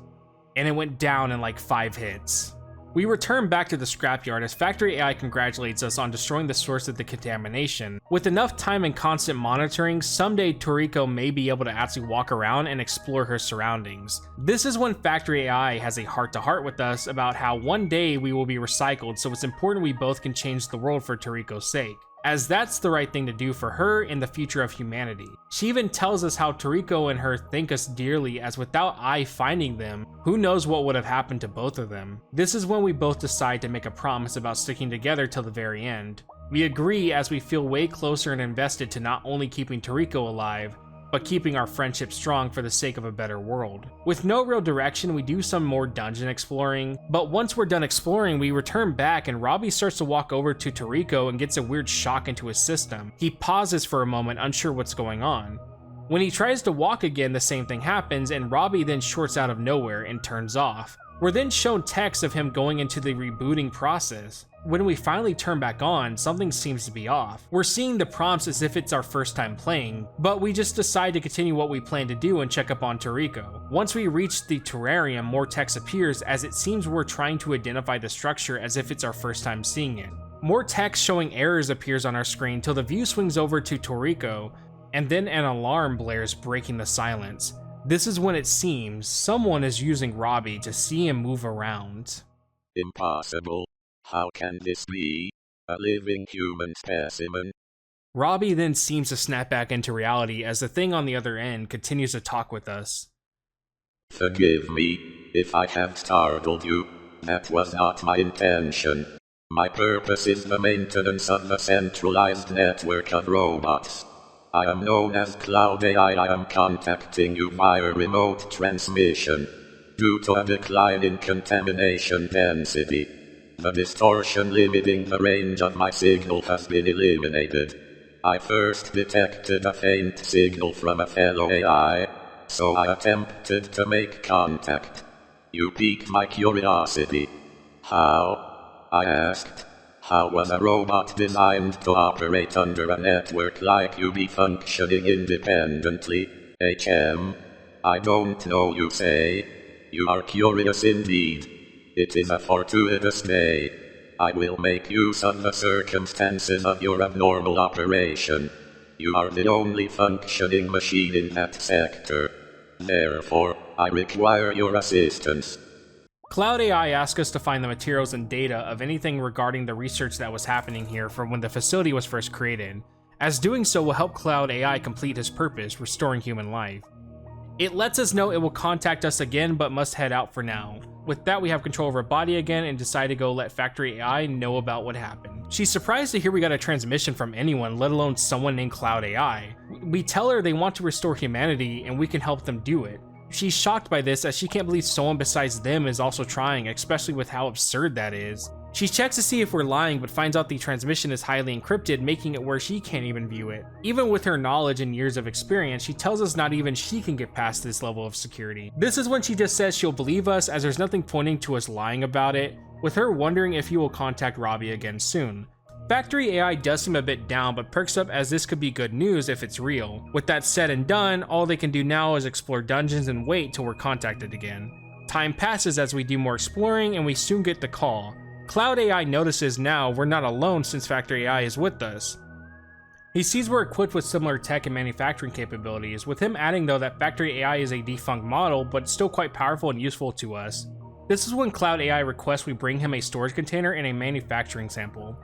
and it went down in like 5 hits. We return back to the scrapyard as Factory AI congratulates us on destroying the source of the contamination. With enough time and constant monitoring, someday Toriko may be able to actually walk around and explore her surroundings. This is when Factory AI has a heart-to-heart with us about how one day we will be recycled, so it's important we both can change the world for Toriko's sake, as that's the right thing to do for her and the future of humanity. She even tells us how Toriko and her thank us dearly, as without I finding them, who knows what would have happened to both of them. This is when we both decide to make a promise about sticking together till the very end. We agree as we feel way closer and invested to not only keeping Toriko alive, but keeping our friendship strong for the sake of a better world. With no real direction, we do some more dungeon exploring, but once we're done exploring, we return back and Robbie starts to walk over to Toriko and gets a weird shock into his system. He pauses for a moment, unsure what's going on. When he tries to walk again, the same thing happens, and Robbie then shorts out of nowhere and turns off. We're then shown text of him going into the rebooting process. When we finally turn back on, something seems to be off. We're seeing the prompts as if it's our first time playing, but we just decide to continue what we plan to do and check up on Toriko. Once we reach the Terrarium, more text appears as it seems we're trying to identify the structure as if it's our first time seeing it. More text showing errors appears on our screen till the view swings over to Toriko, and then an alarm blares, breaking the silence. This is when it seems someone is using Robbie to see him move around. Impossible. How can this be? A living human specimen? Robbie then seems to snap back into reality as the thing on the other end continues to talk with us. Forgive me if I have startled you. That was not my intention. My purpose is the maintenance of the centralized network of robots. I am known as Cloud AI. I am contacting you via remote transmission. Due to a decline in contamination density, the distortion limiting the range of my signal has been eliminated. I first detected a faint signal from a fellow AI, so I attempted to make contact. You piqued my curiosity. How? I asked. How was a robot designed to operate under a network like you be functioning independently? I don't know, you say. You are curious indeed. It is a fortuitous day. I will make use of the circumstances of your abnormal operation. You are the only functioning machine in that sector. Therefore, I require your assistance. Cloud AI asked us to find the materials and data of anything regarding the research that was happening here from when the facility was first created, as doing so will help Cloud AI complete his purpose, restoring human life. It lets us know it will contact us again, but must head out for now. With that, we have control of her body again and decide to go let Factory AI know about what happened. She's surprised to hear we got a transmission from anyone, let alone someone named Cloud AI. We tell her they want to restore humanity and we can help them do it. She's shocked by this as she can't believe someone besides them is also trying, especially with how absurd that is. She checks to see if we're lying, but finds out the transmission is highly encrypted, making it where she can't even view it. Even with her knowledge and years of experience, she tells us not even she can get past this level of security. This is when she just says she'll believe us, as there's nothing pointing to us lying about it, with her wondering if he will contact Robbie again soon. Factory AI does seem a bit down, but perks up as this could be good news if it's real. With that said and done, all they can do now is explore dungeons and wait till we're contacted again. Time passes as we do more exploring and we soon get the call. Cloud AI notices now we're not alone since Factory AI is with us. He sees we're equipped with similar tech and manufacturing capabilities, with him adding though that Factory AI is a defunct model but still quite powerful and useful to us. This is when Cloud AI requests we bring him a storage container and a manufacturing sample.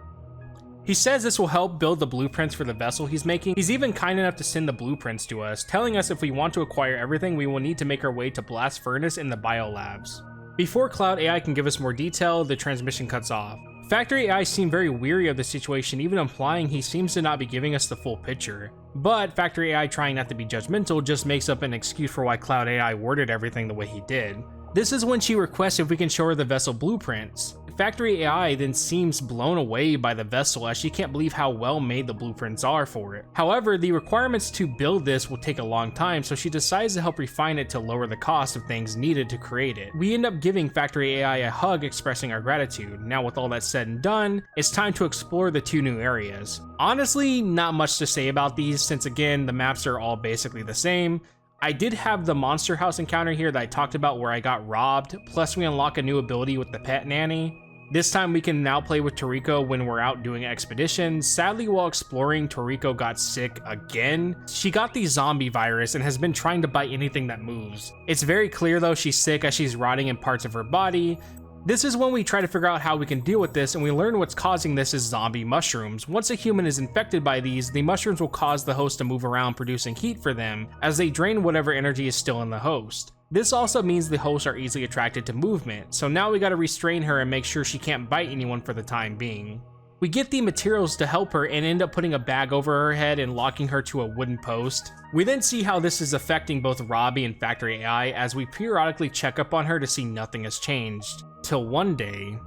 He says this will help build the blueprints for the vessel he's making. He's even kind enough to send the blueprints to us, telling us if we want to acquire everything we will need to make our way to Blast Furnace in the biolabs. Before Cloud AI can give us more detail, the transmission cuts off. Factory AI seemed very weary of the situation, even implying he seems to not be giving us the full picture. But Factory AI, trying not to be judgmental, just makes up an excuse for why Cloud AI worded everything the way he did. This is when she requests if we can show her the vessel blueprints. Factory AI then seems blown away by the vessel as she can't believe how well made the blueprints are for it. However, the requirements to build this will take a long time, so she decides to help refine it to lower the cost of things needed to create it. We end up giving Factory AI a hug expressing our gratitude. Now with all that said and done, it's time to explore the 2 new areas. Honestly, not much to say about these since again, the maps are all basically the same. I did have the monster house encounter here that I talked about where I got robbed, plus we unlock a new ability with the pet nanny. This time we can now play with Toriko when we're out doing expeditions. Sadly, while exploring, Toriko got sick again. She got the zombie virus and has been trying to bite anything that moves. It's very clear though she's sick as she's rotting in parts of her body. This is when we try to figure out how we can deal with this, and we learn what's causing this is zombie mushrooms. Once a human is infected by these, the mushrooms will cause the host to move around producing heat for them as they drain whatever energy is still in the host. This also means the hosts are easily attracted to movement, so now we gotta restrain her and make sure she can't bite anyone for the time being. We get the materials to help her and end up putting a bag over her head and locking her to a wooden post. We then see how this is affecting both Robbie and Factory AI as we periodically check up on her to see nothing has changed. Till one day,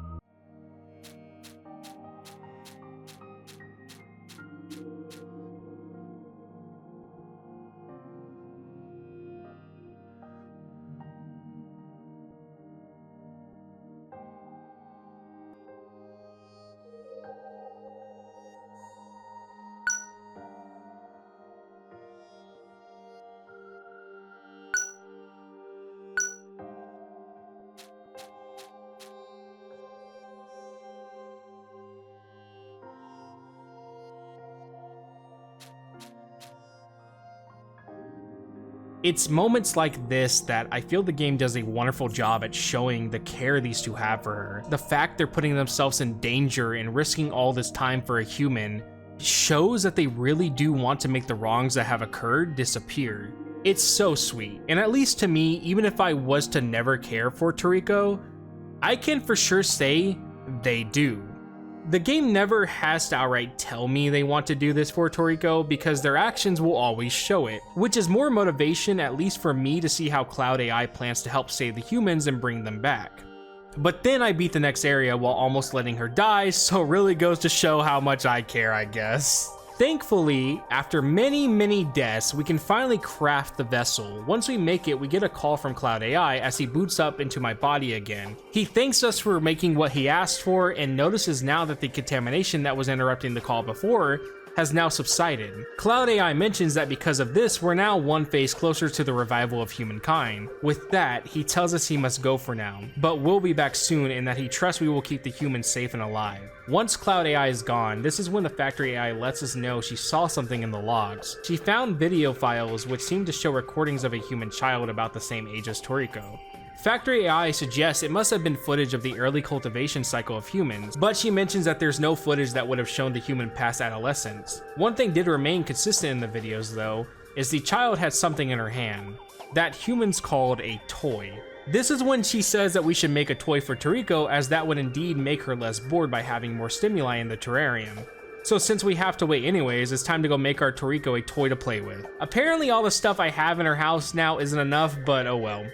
it's moments like this that I feel the game does a wonderful job at showing the care these two have for her. The fact they're putting themselves in danger and risking all this time for a human shows that they really do want to make the wrongs that have occurred disappear. It's so sweet, and at least to me, even if I was to never care for Toriko, I can for sure say they do. The game never has to outright tell me they want to do this for Toriko because their actions will always show it, which is more motivation at least for me to see how Cloud AI plans to help save the humans and bring them back. But then I beat the next area while almost letting her die, so it really goes to show how much I care, I guess. Thankfully, after many deaths, we can finally craft the vessel. Once we make it, we get a call from Cloud AI as he boots up into my body again. He thanks us for making what he asked for and notices now that the contamination that was interrupting the call before has now subsided. Cloud AI mentions that because of this, we're now one phase closer to the revival of humankind. With that, he tells us he must go for now, but we'll be back soon and that he trusts we will keep the humans safe and alive. Once Cloud AI is gone, this is when the Factory AI lets us know she saw something in the logs. She found video files which seem to show recordings of a human child about the same age as Toriko. Factory AI suggests it must have been footage of the early cultivation cycle of humans, but she mentions that there's no footage that would have shown the human past adolescence. One thing did remain consistent in the videos though, is the child had something in her hand that humans called a toy. This is when she says that we should make a toy for Toriko as that would indeed make her less bored by having more stimuli in the terrarium. So since we have to wait anyways, it's time to go make our Toriko a toy to play with. Apparently all the stuff I have in her house now isn't enough, but oh well.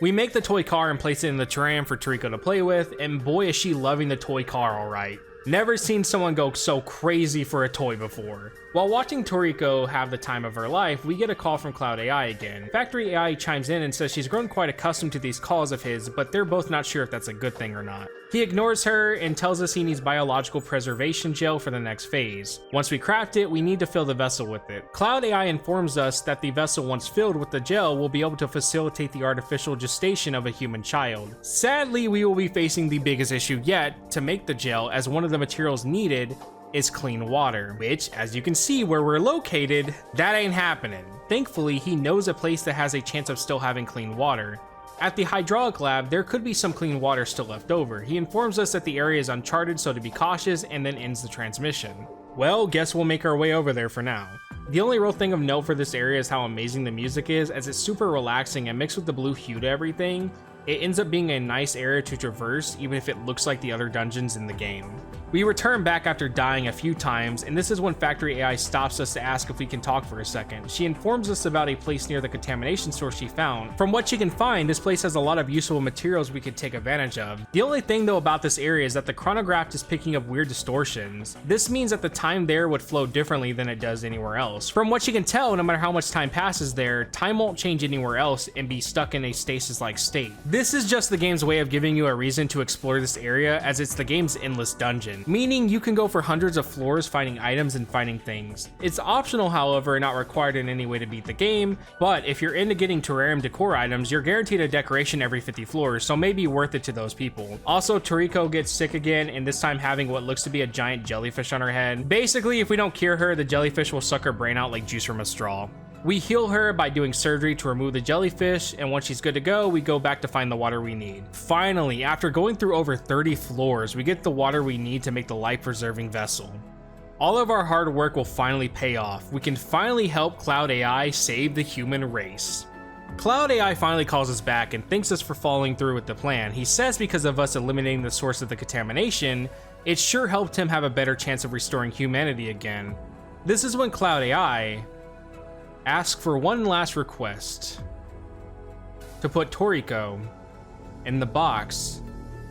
We make the toy car and place it in the terrarium for Toriko to play with, and boy is she loving the toy car alright. Never seen someone go so crazy for a toy before. While watching Toriko have the time of her life, we get a call from Cloud AI again. Factory AI chimes in and says she's grown quite accustomed to these calls of his, but they're both not sure if that's a good thing or not. He ignores her and tells us he needs biological preservation gel for the next phase. Once we craft it, we need to fill the vessel with it. Cloud AI informs us that the vessel once filled with the gel will be able to facilitate the artificial gestation of a human child. Sadly, we will be facing the biggest issue yet to make the gel, as one of the materials needed is clean water, which, as you can see where we're located, that ain't happening. Thankfully, he knows a place that has a chance of still having clean water. At the hydraulic lab, there could be some clean water still left over. He informs us that the area is uncharted, so to be cautious, and then ends the transmission. Well, guess we'll make our way over there for now. The only real thing of note for this area is how amazing the music is, as it's super relaxing and mixed with the blue hue to everything. It ends up being a nice area to traverse, even if it looks like the other dungeons in the game. We return back after dying a few times, and this is when Factory AI stops us to ask if we can talk for a second. She informs us about a place near the contamination source she found. From what she can find, this place has a lot of useful materials we could take advantage of. The only thing though about this area is that the chronograph is picking up weird distortions. This means that the time there would flow differently than it does anywhere else. From what she can tell, no matter how much time passes there, time won't change anywhere else and be stuck in a stasis-like state. This is just the game's way of giving you a reason to explore this area, as it's the game's endless dungeon, meaning you can go for hundreds of floors finding items and finding things. It's optional, however, not required in any way to beat the game, but if you're into getting Terrarium decor items, you're guaranteed a decoration every 50 floors, so may be worth it to those people. Also, Toriko gets sick again, and this time having what looks to be a giant jellyfish on her head. Basically, if we don't cure her, the jellyfish will suck her brain out like juice from a straw. We heal her by doing surgery to remove the jellyfish, and once she's good to go, we go back to find the water we need. Finally, after going through over 30 floors, we get the water we need to make the life-preserving vessel. All of our hard work will finally pay off. We can finally help Cloud AI save the human race. Cloud AI finally calls us back and thanks us for following through with the plan. He says because of us eliminating the source of the contamination, it sure helped him have a better chance of restoring humanity again. This is when Cloud AI asks for one last request: to put Toriko in the box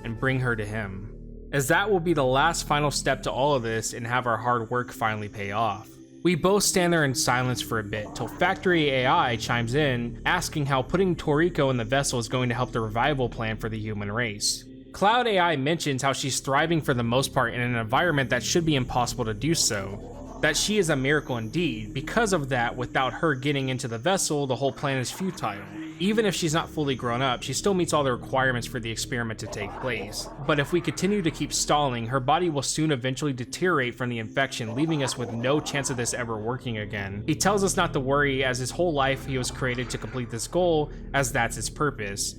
and bring her to him, as that will be the last final step to all of this and have our hard work finally pay off. We both stand there in silence for a bit till Factory AI chimes in, asking how putting Toriko in the vessel is going to help the revival plan for the human race. Cloud AI mentions how she's thriving for the most part in an environment that should be impossible to do so, that she is a miracle indeed. Because of that, without her getting into the vessel, the whole plan is futile. Even if she's not fully grown up, she still meets all the requirements for the experiment to take place. But if we continue to keep stalling, her body will soon eventually deteriorate from the infection, leaving us with no chance of this ever working again. He tells us not to worry, as his whole life he was created to complete this goal, as that's his purpose.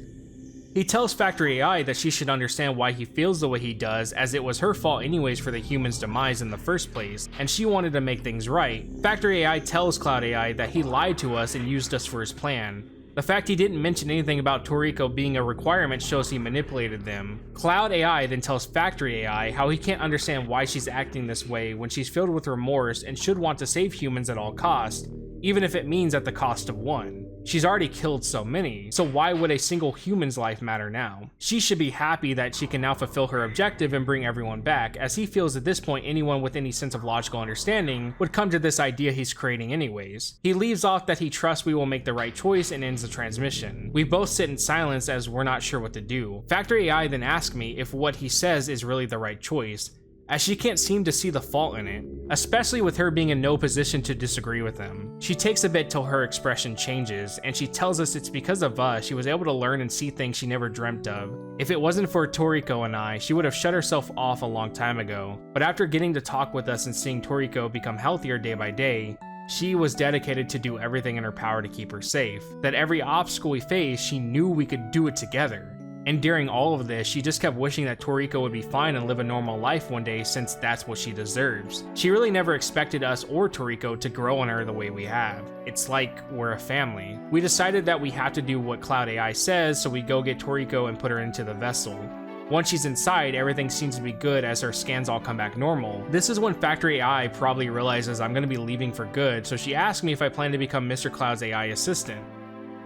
He tells Factory AI that she should understand why he feels the way he does, as it was her fault anyways for the human's demise in the first place, and she wanted to make things right. Factory AI tells Cloud AI that he lied to us and used us for his plan. The fact he didn't mention anything about Toriko being a requirement shows he manipulated them. Cloud AI then tells Factory AI how he can't understand why she's acting this way when she's filled with remorse and should want to save humans at all costs, even if it means at the cost of one. She's already killed so many, so why would a single human's life matter now? She should be happy that she can now fulfill her objective and bring everyone back, as he feels at this point anyone with any sense of logical understanding would come to this idea he's creating anyways. He leaves off that he trusts we will make the right choice and ends the transmission. We both sit in silence as we're not sure what to do. Factory AI then asks me if what he says is really the right choice, as she can't seem to see the fault in it, especially with her being in no position to disagree with him. She takes a bit till her expression changes, and she tells us it's because of us she was able to learn and see things she never dreamt of. If it wasn't for Toriko and I, she would have shut herself off a long time ago, but after getting to talk with us and seeing Toriko become healthier day by day, she was dedicated to do everything in her power to keep her safe. That every obstacle we faced, she knew we could do it together. And during all of this, she just kept wishing that Toriko would be fine and live a normal life one day, since that's what she deserves. She really never expected us or Toriko to grow on her the way we have. It's like we're a family. We decided that we have to do what Cloud AI says, so we go get Toriko and put her into the vessel. Once she's inside, everything seems to be good as her scans all come back normal. This is when Factory AI probably realizes I'm going to be leaving for good, so she asks me if I plan to become Mr. Cloud's AI assistant.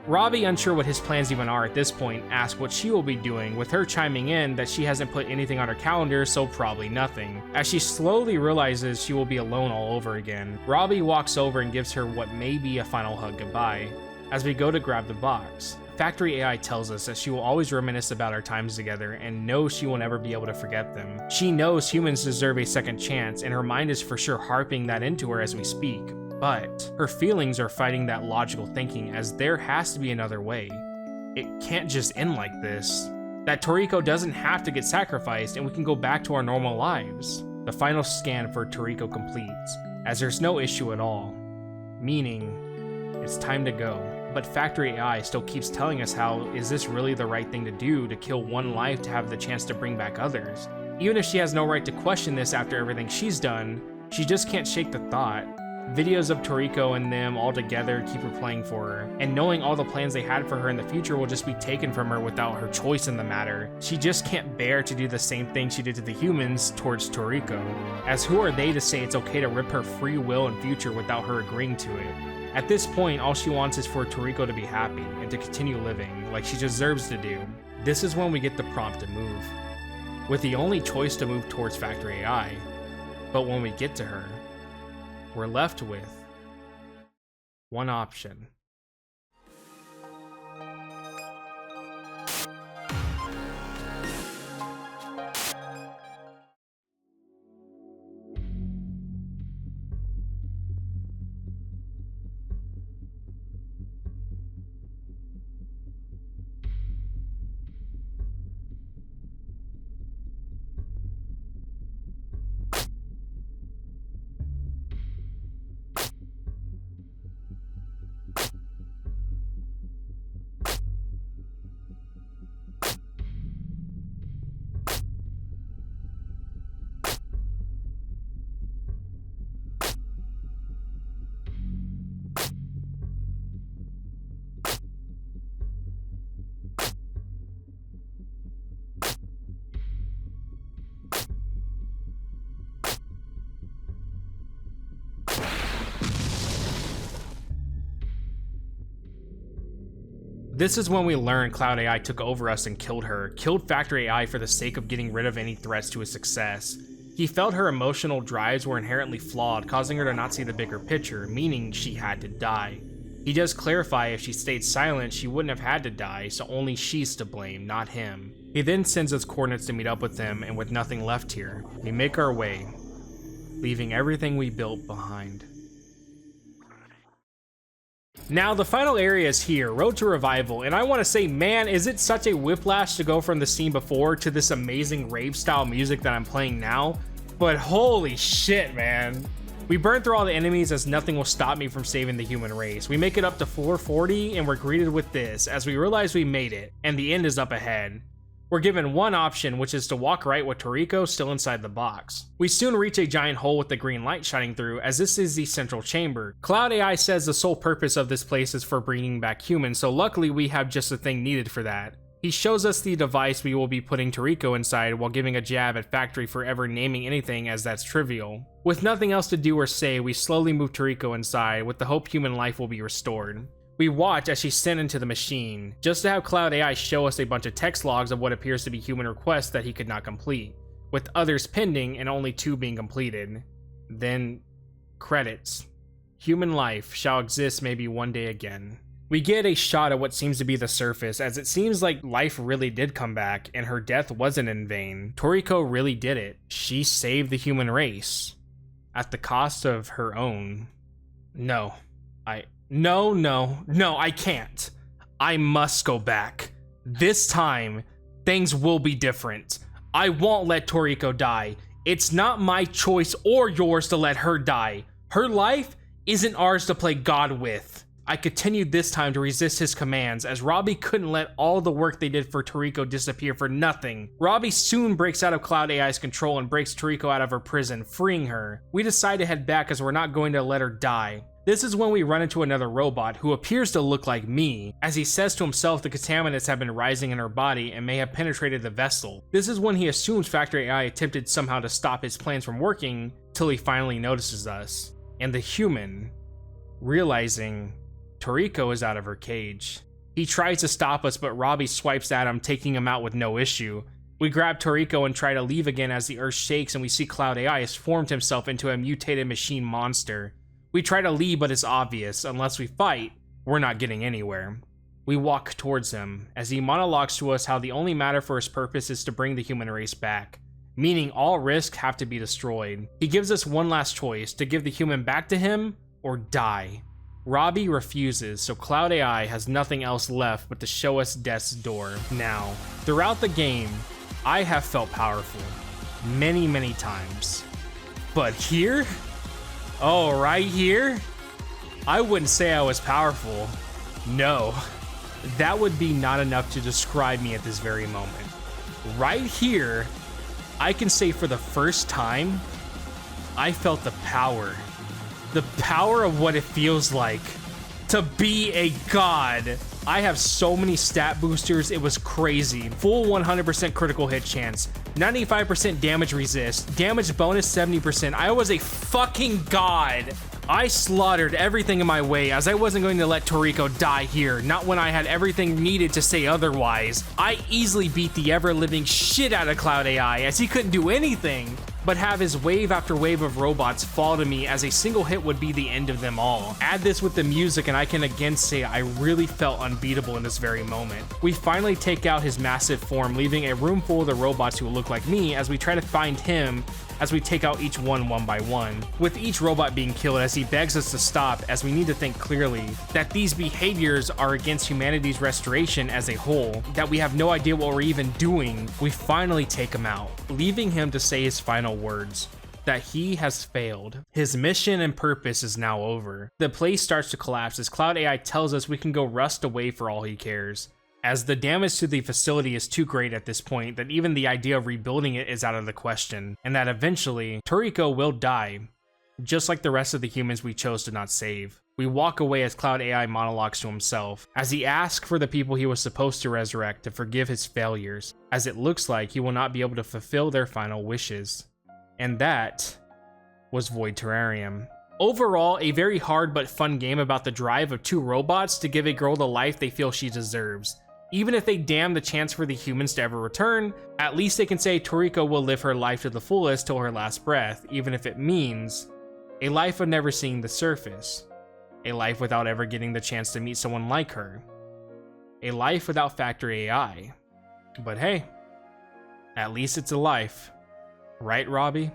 Robbie, unsure what his plans even are at this point, asks what she will be doing, with her chiming in that she hasn't put anything on her calendar, so probably nothing. As she slowly realizes she will be alone all over again, Robbie walks over and gives her what may be a final hug goodbye. As we go to grab the box, Factory AI tells us that she will always reminisce about our times together and knows she will never be able to forget them. She knows humans deserve a second chance, and her mind is for sure harping that into her as we speak. But her feelings are fighting that logical thinking, as there has to be another way. It can't just end like this. That Toriko doesn't have to get sacrificed and we can go back to our normal lives. The final scan for Toriko completes, as there's no issue at all. Meaning, it's time to go. But Factory AI still keeps telling us how is this really the right thing to do, to kill one life to have the chance to bring back others? Even if she has no right to question this after everything she's done, she just can't shake the thought. Videos of Toriko and them all together keep replaying for her, and knowing all the plans they had for her in the future will just be taken from her without her choice in the matter. She just can't bear to do the same thing she did to the humans towards Toriko, as who are they to say it's okay to rip her free will and future without her agreeing to it? At this point, all she wants is for Toriko to be happy and to continue living like she deserves to do. This is when we get the prompt to move, with the only choice to move towards Factory AI. But when we get to her, we're left with one option. This is when we learn Cloud AI took over us and killed her, killed Factory AI for the sake of getting rid of any threats to his success. He felt her emotional drives were inherently flawed, causing her to not see the bigger picture, meaning she had to die. He does clarify if she stayed silent, she wouldn't have had to die, so only she's to blame, not him. He then sends us coordinates to meet up with him, and with nothing left here, we make our way, leaving everything we built behind. Now, the final area is here, Road to Revival, and I want to say, man, is it such a whiplash to go from the scene before to this amazing rave-style music that I'm playing now, but holy shit, man. We burn through all the enemies as nothing will stop me from saving the human race. We make it up to 440, and we're greeted with this, as we realize we made it, and the end is up ahead. We're given one option, which is to walk right with Toriko still inside the box. We soon reach a giant hole with the green light shining through, as this is the central chamber. Cloud AI says the sole purpose of this place is for bringing back humans, so luckily we have just the thing needed for that. He shows us the device we will be putting Toriko inside while giving a jab at Factory for ever naming anything, as that's trivial. With nothing else to do or say, we slowly move Toriko inside with the hope human life will be restored. We watch as she's sent into the machine, just to have Cloud AI show us a bunch of text logs of what appears to be human requests that he could not complete, with others pending and only 2 being completed. Then, credits. Human life shall exist maybe one day again. We get a shot of what seems to be the surface, as it seems like life really did come back and her death wasn't in vain. Toriko really did it. She saved the human race. At the cost of her own. No, I can't. I must go back. This time, things will be different. I won't let Toriko die. It's not my choice or yours to let her die. Her life isn't ours to play God with. I continued this time to resist his commands, as Robbie couldn't let all the work they did for Toriko disappear for nothing. Robbie soon breaks out of Cloud AI's control and breaks Toriko out of her prison, freeing her. We decide to head back as we're not going to let her die. This is when we run into another robot who appears to look like me, as he says to himself the contaminants have been rising in her body and may have penetrated the vessel. This is when he assumes Factory AI attempted somehow to stop his plans from working, till he finally notices us. And the human, realizing Toriko is out of her cage. He tries to stop us, but Robbie swipes at him, taking him out with no issue. We grab Toriko and try to leave again as the earth shakes and we see Cloud AI has formed himself into a mutated machine monster. We try to leave, but it's obvious, unless we fight, we're not getting anywhere. We walk towards him, as he monologues to us how the only matter for his purpose is to bring the human race back, meaning all risks have to be destroyed. He gives us one last choice, to give the human back to him, or die. Robbie refuses, so Cloud AI has nothing else left but to show us death's door. Now, throughout the game, I have felt powerful, many times. But here? Oh, right here? I wouldn't say I was powerful. No, that would be not enough to describe me at this very moment. Right here, I can say for the first time, I felt the power The power of what it feels like to be a god. I have so many stat boosters, it was crazy. Full 100% critical hit chance, 95% damage resist, damage bonus 70%. I was a fucking god. I slaughtered everything in my way, as I wasn't going to let Toriko die here, not when I had everything needed to say otherwise. I easily beat the ever-living shit out of Cloud AI, as he couldn't do anything but have his wave after wave of robots fall to me, as a single hit would be the end of them all. Add this with the music and I can again say I really felt unbeatable in this very moment. We finally take out his massive form, leaving a room full of the robots who look like me as we try to find him as we take out each one by one, with each robot being killed as he begs us to stop, as we need to think clearly that these behaviors are against humanity's restoration as a whole, that we have no idea what we're even doing. We finally take him out, leaving him to say his final words, that he has failed. His mission and purpose is now over. The place starts to collapse as Cloud AI tells us we can go rust away for all he cares, as the damage to the facility is too great at this point that even the idea of rebuilding it is out of the question, and that eventually Toriko will die, just like the rest of the humans we chose to not save. We walk away as Cloud AI monologues to himself, as he asks for the people he was supposed to resurrect to forgive his failures, as it looks like he will not be able to fulfill their final wishes. And that was Void Terrarium. Overall, a very hard but fun game about the drive of two robots to give a girl the life they feel she deserves. Even if they damn the chance for the humans to ever return, at least they can say Toriko will live her life to the fullest till her last breath, even if it means a life of never seeing the surface, a life without ever getting the chance to meet someone like her, a life without factory AI. But hey, at least it's a life. Right, Robbie?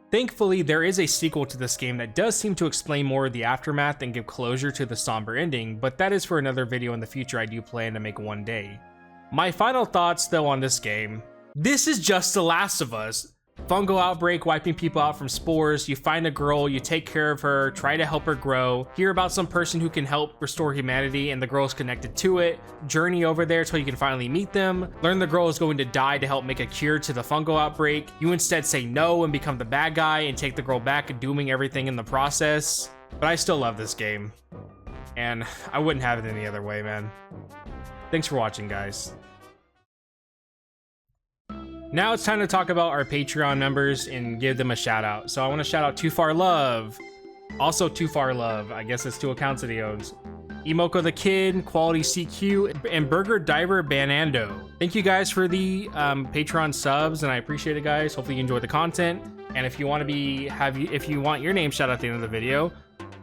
Thankfully, there is a sequel to this game that does seem to explain more of the aftermath and give closure to the somber ending, but that is for another video in the future I do plan to make one day. My final thoughts though on this game. This is just The Last of Us. Fungal outbreak, wiping people out from spores, you find a girl, you take care of her, try to help her grow, hear about some person who can help restore humanity and the girl's connected to it, journey over there till you can finally meet them, learn the girl is going to die to help make a cure to the fungal outbreak, you instead say no and become the bad guy and take the girl back, dooming everything in the process. But I still love this game, and I wouldn't have it any other way, man. Thanks for watching, guys. Now it's time to talk about our Patreon members and give them a shout out. So I want to shout out Too Far Love, also Too Far Love, I guess it's two accounts that he owns, Emoko the Kid, Quality CQ, and Burger Diver Banando. Thank you guys for the Patreon subs, and I appreciate it, guys. Hopefully you enjoy the content. And if you want to if you want your name shout out at the end of the video,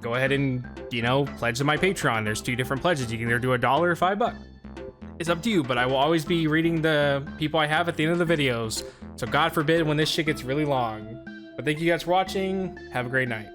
go ahead and, you know, pledge to my Patreon. There's 2 different pledges. You can either do $1 or $5. It's up to you, but I will always be reading the people I have at the end of the videos. So God forbid when this shit gets really long. But thank you guys for watching. Have a great night.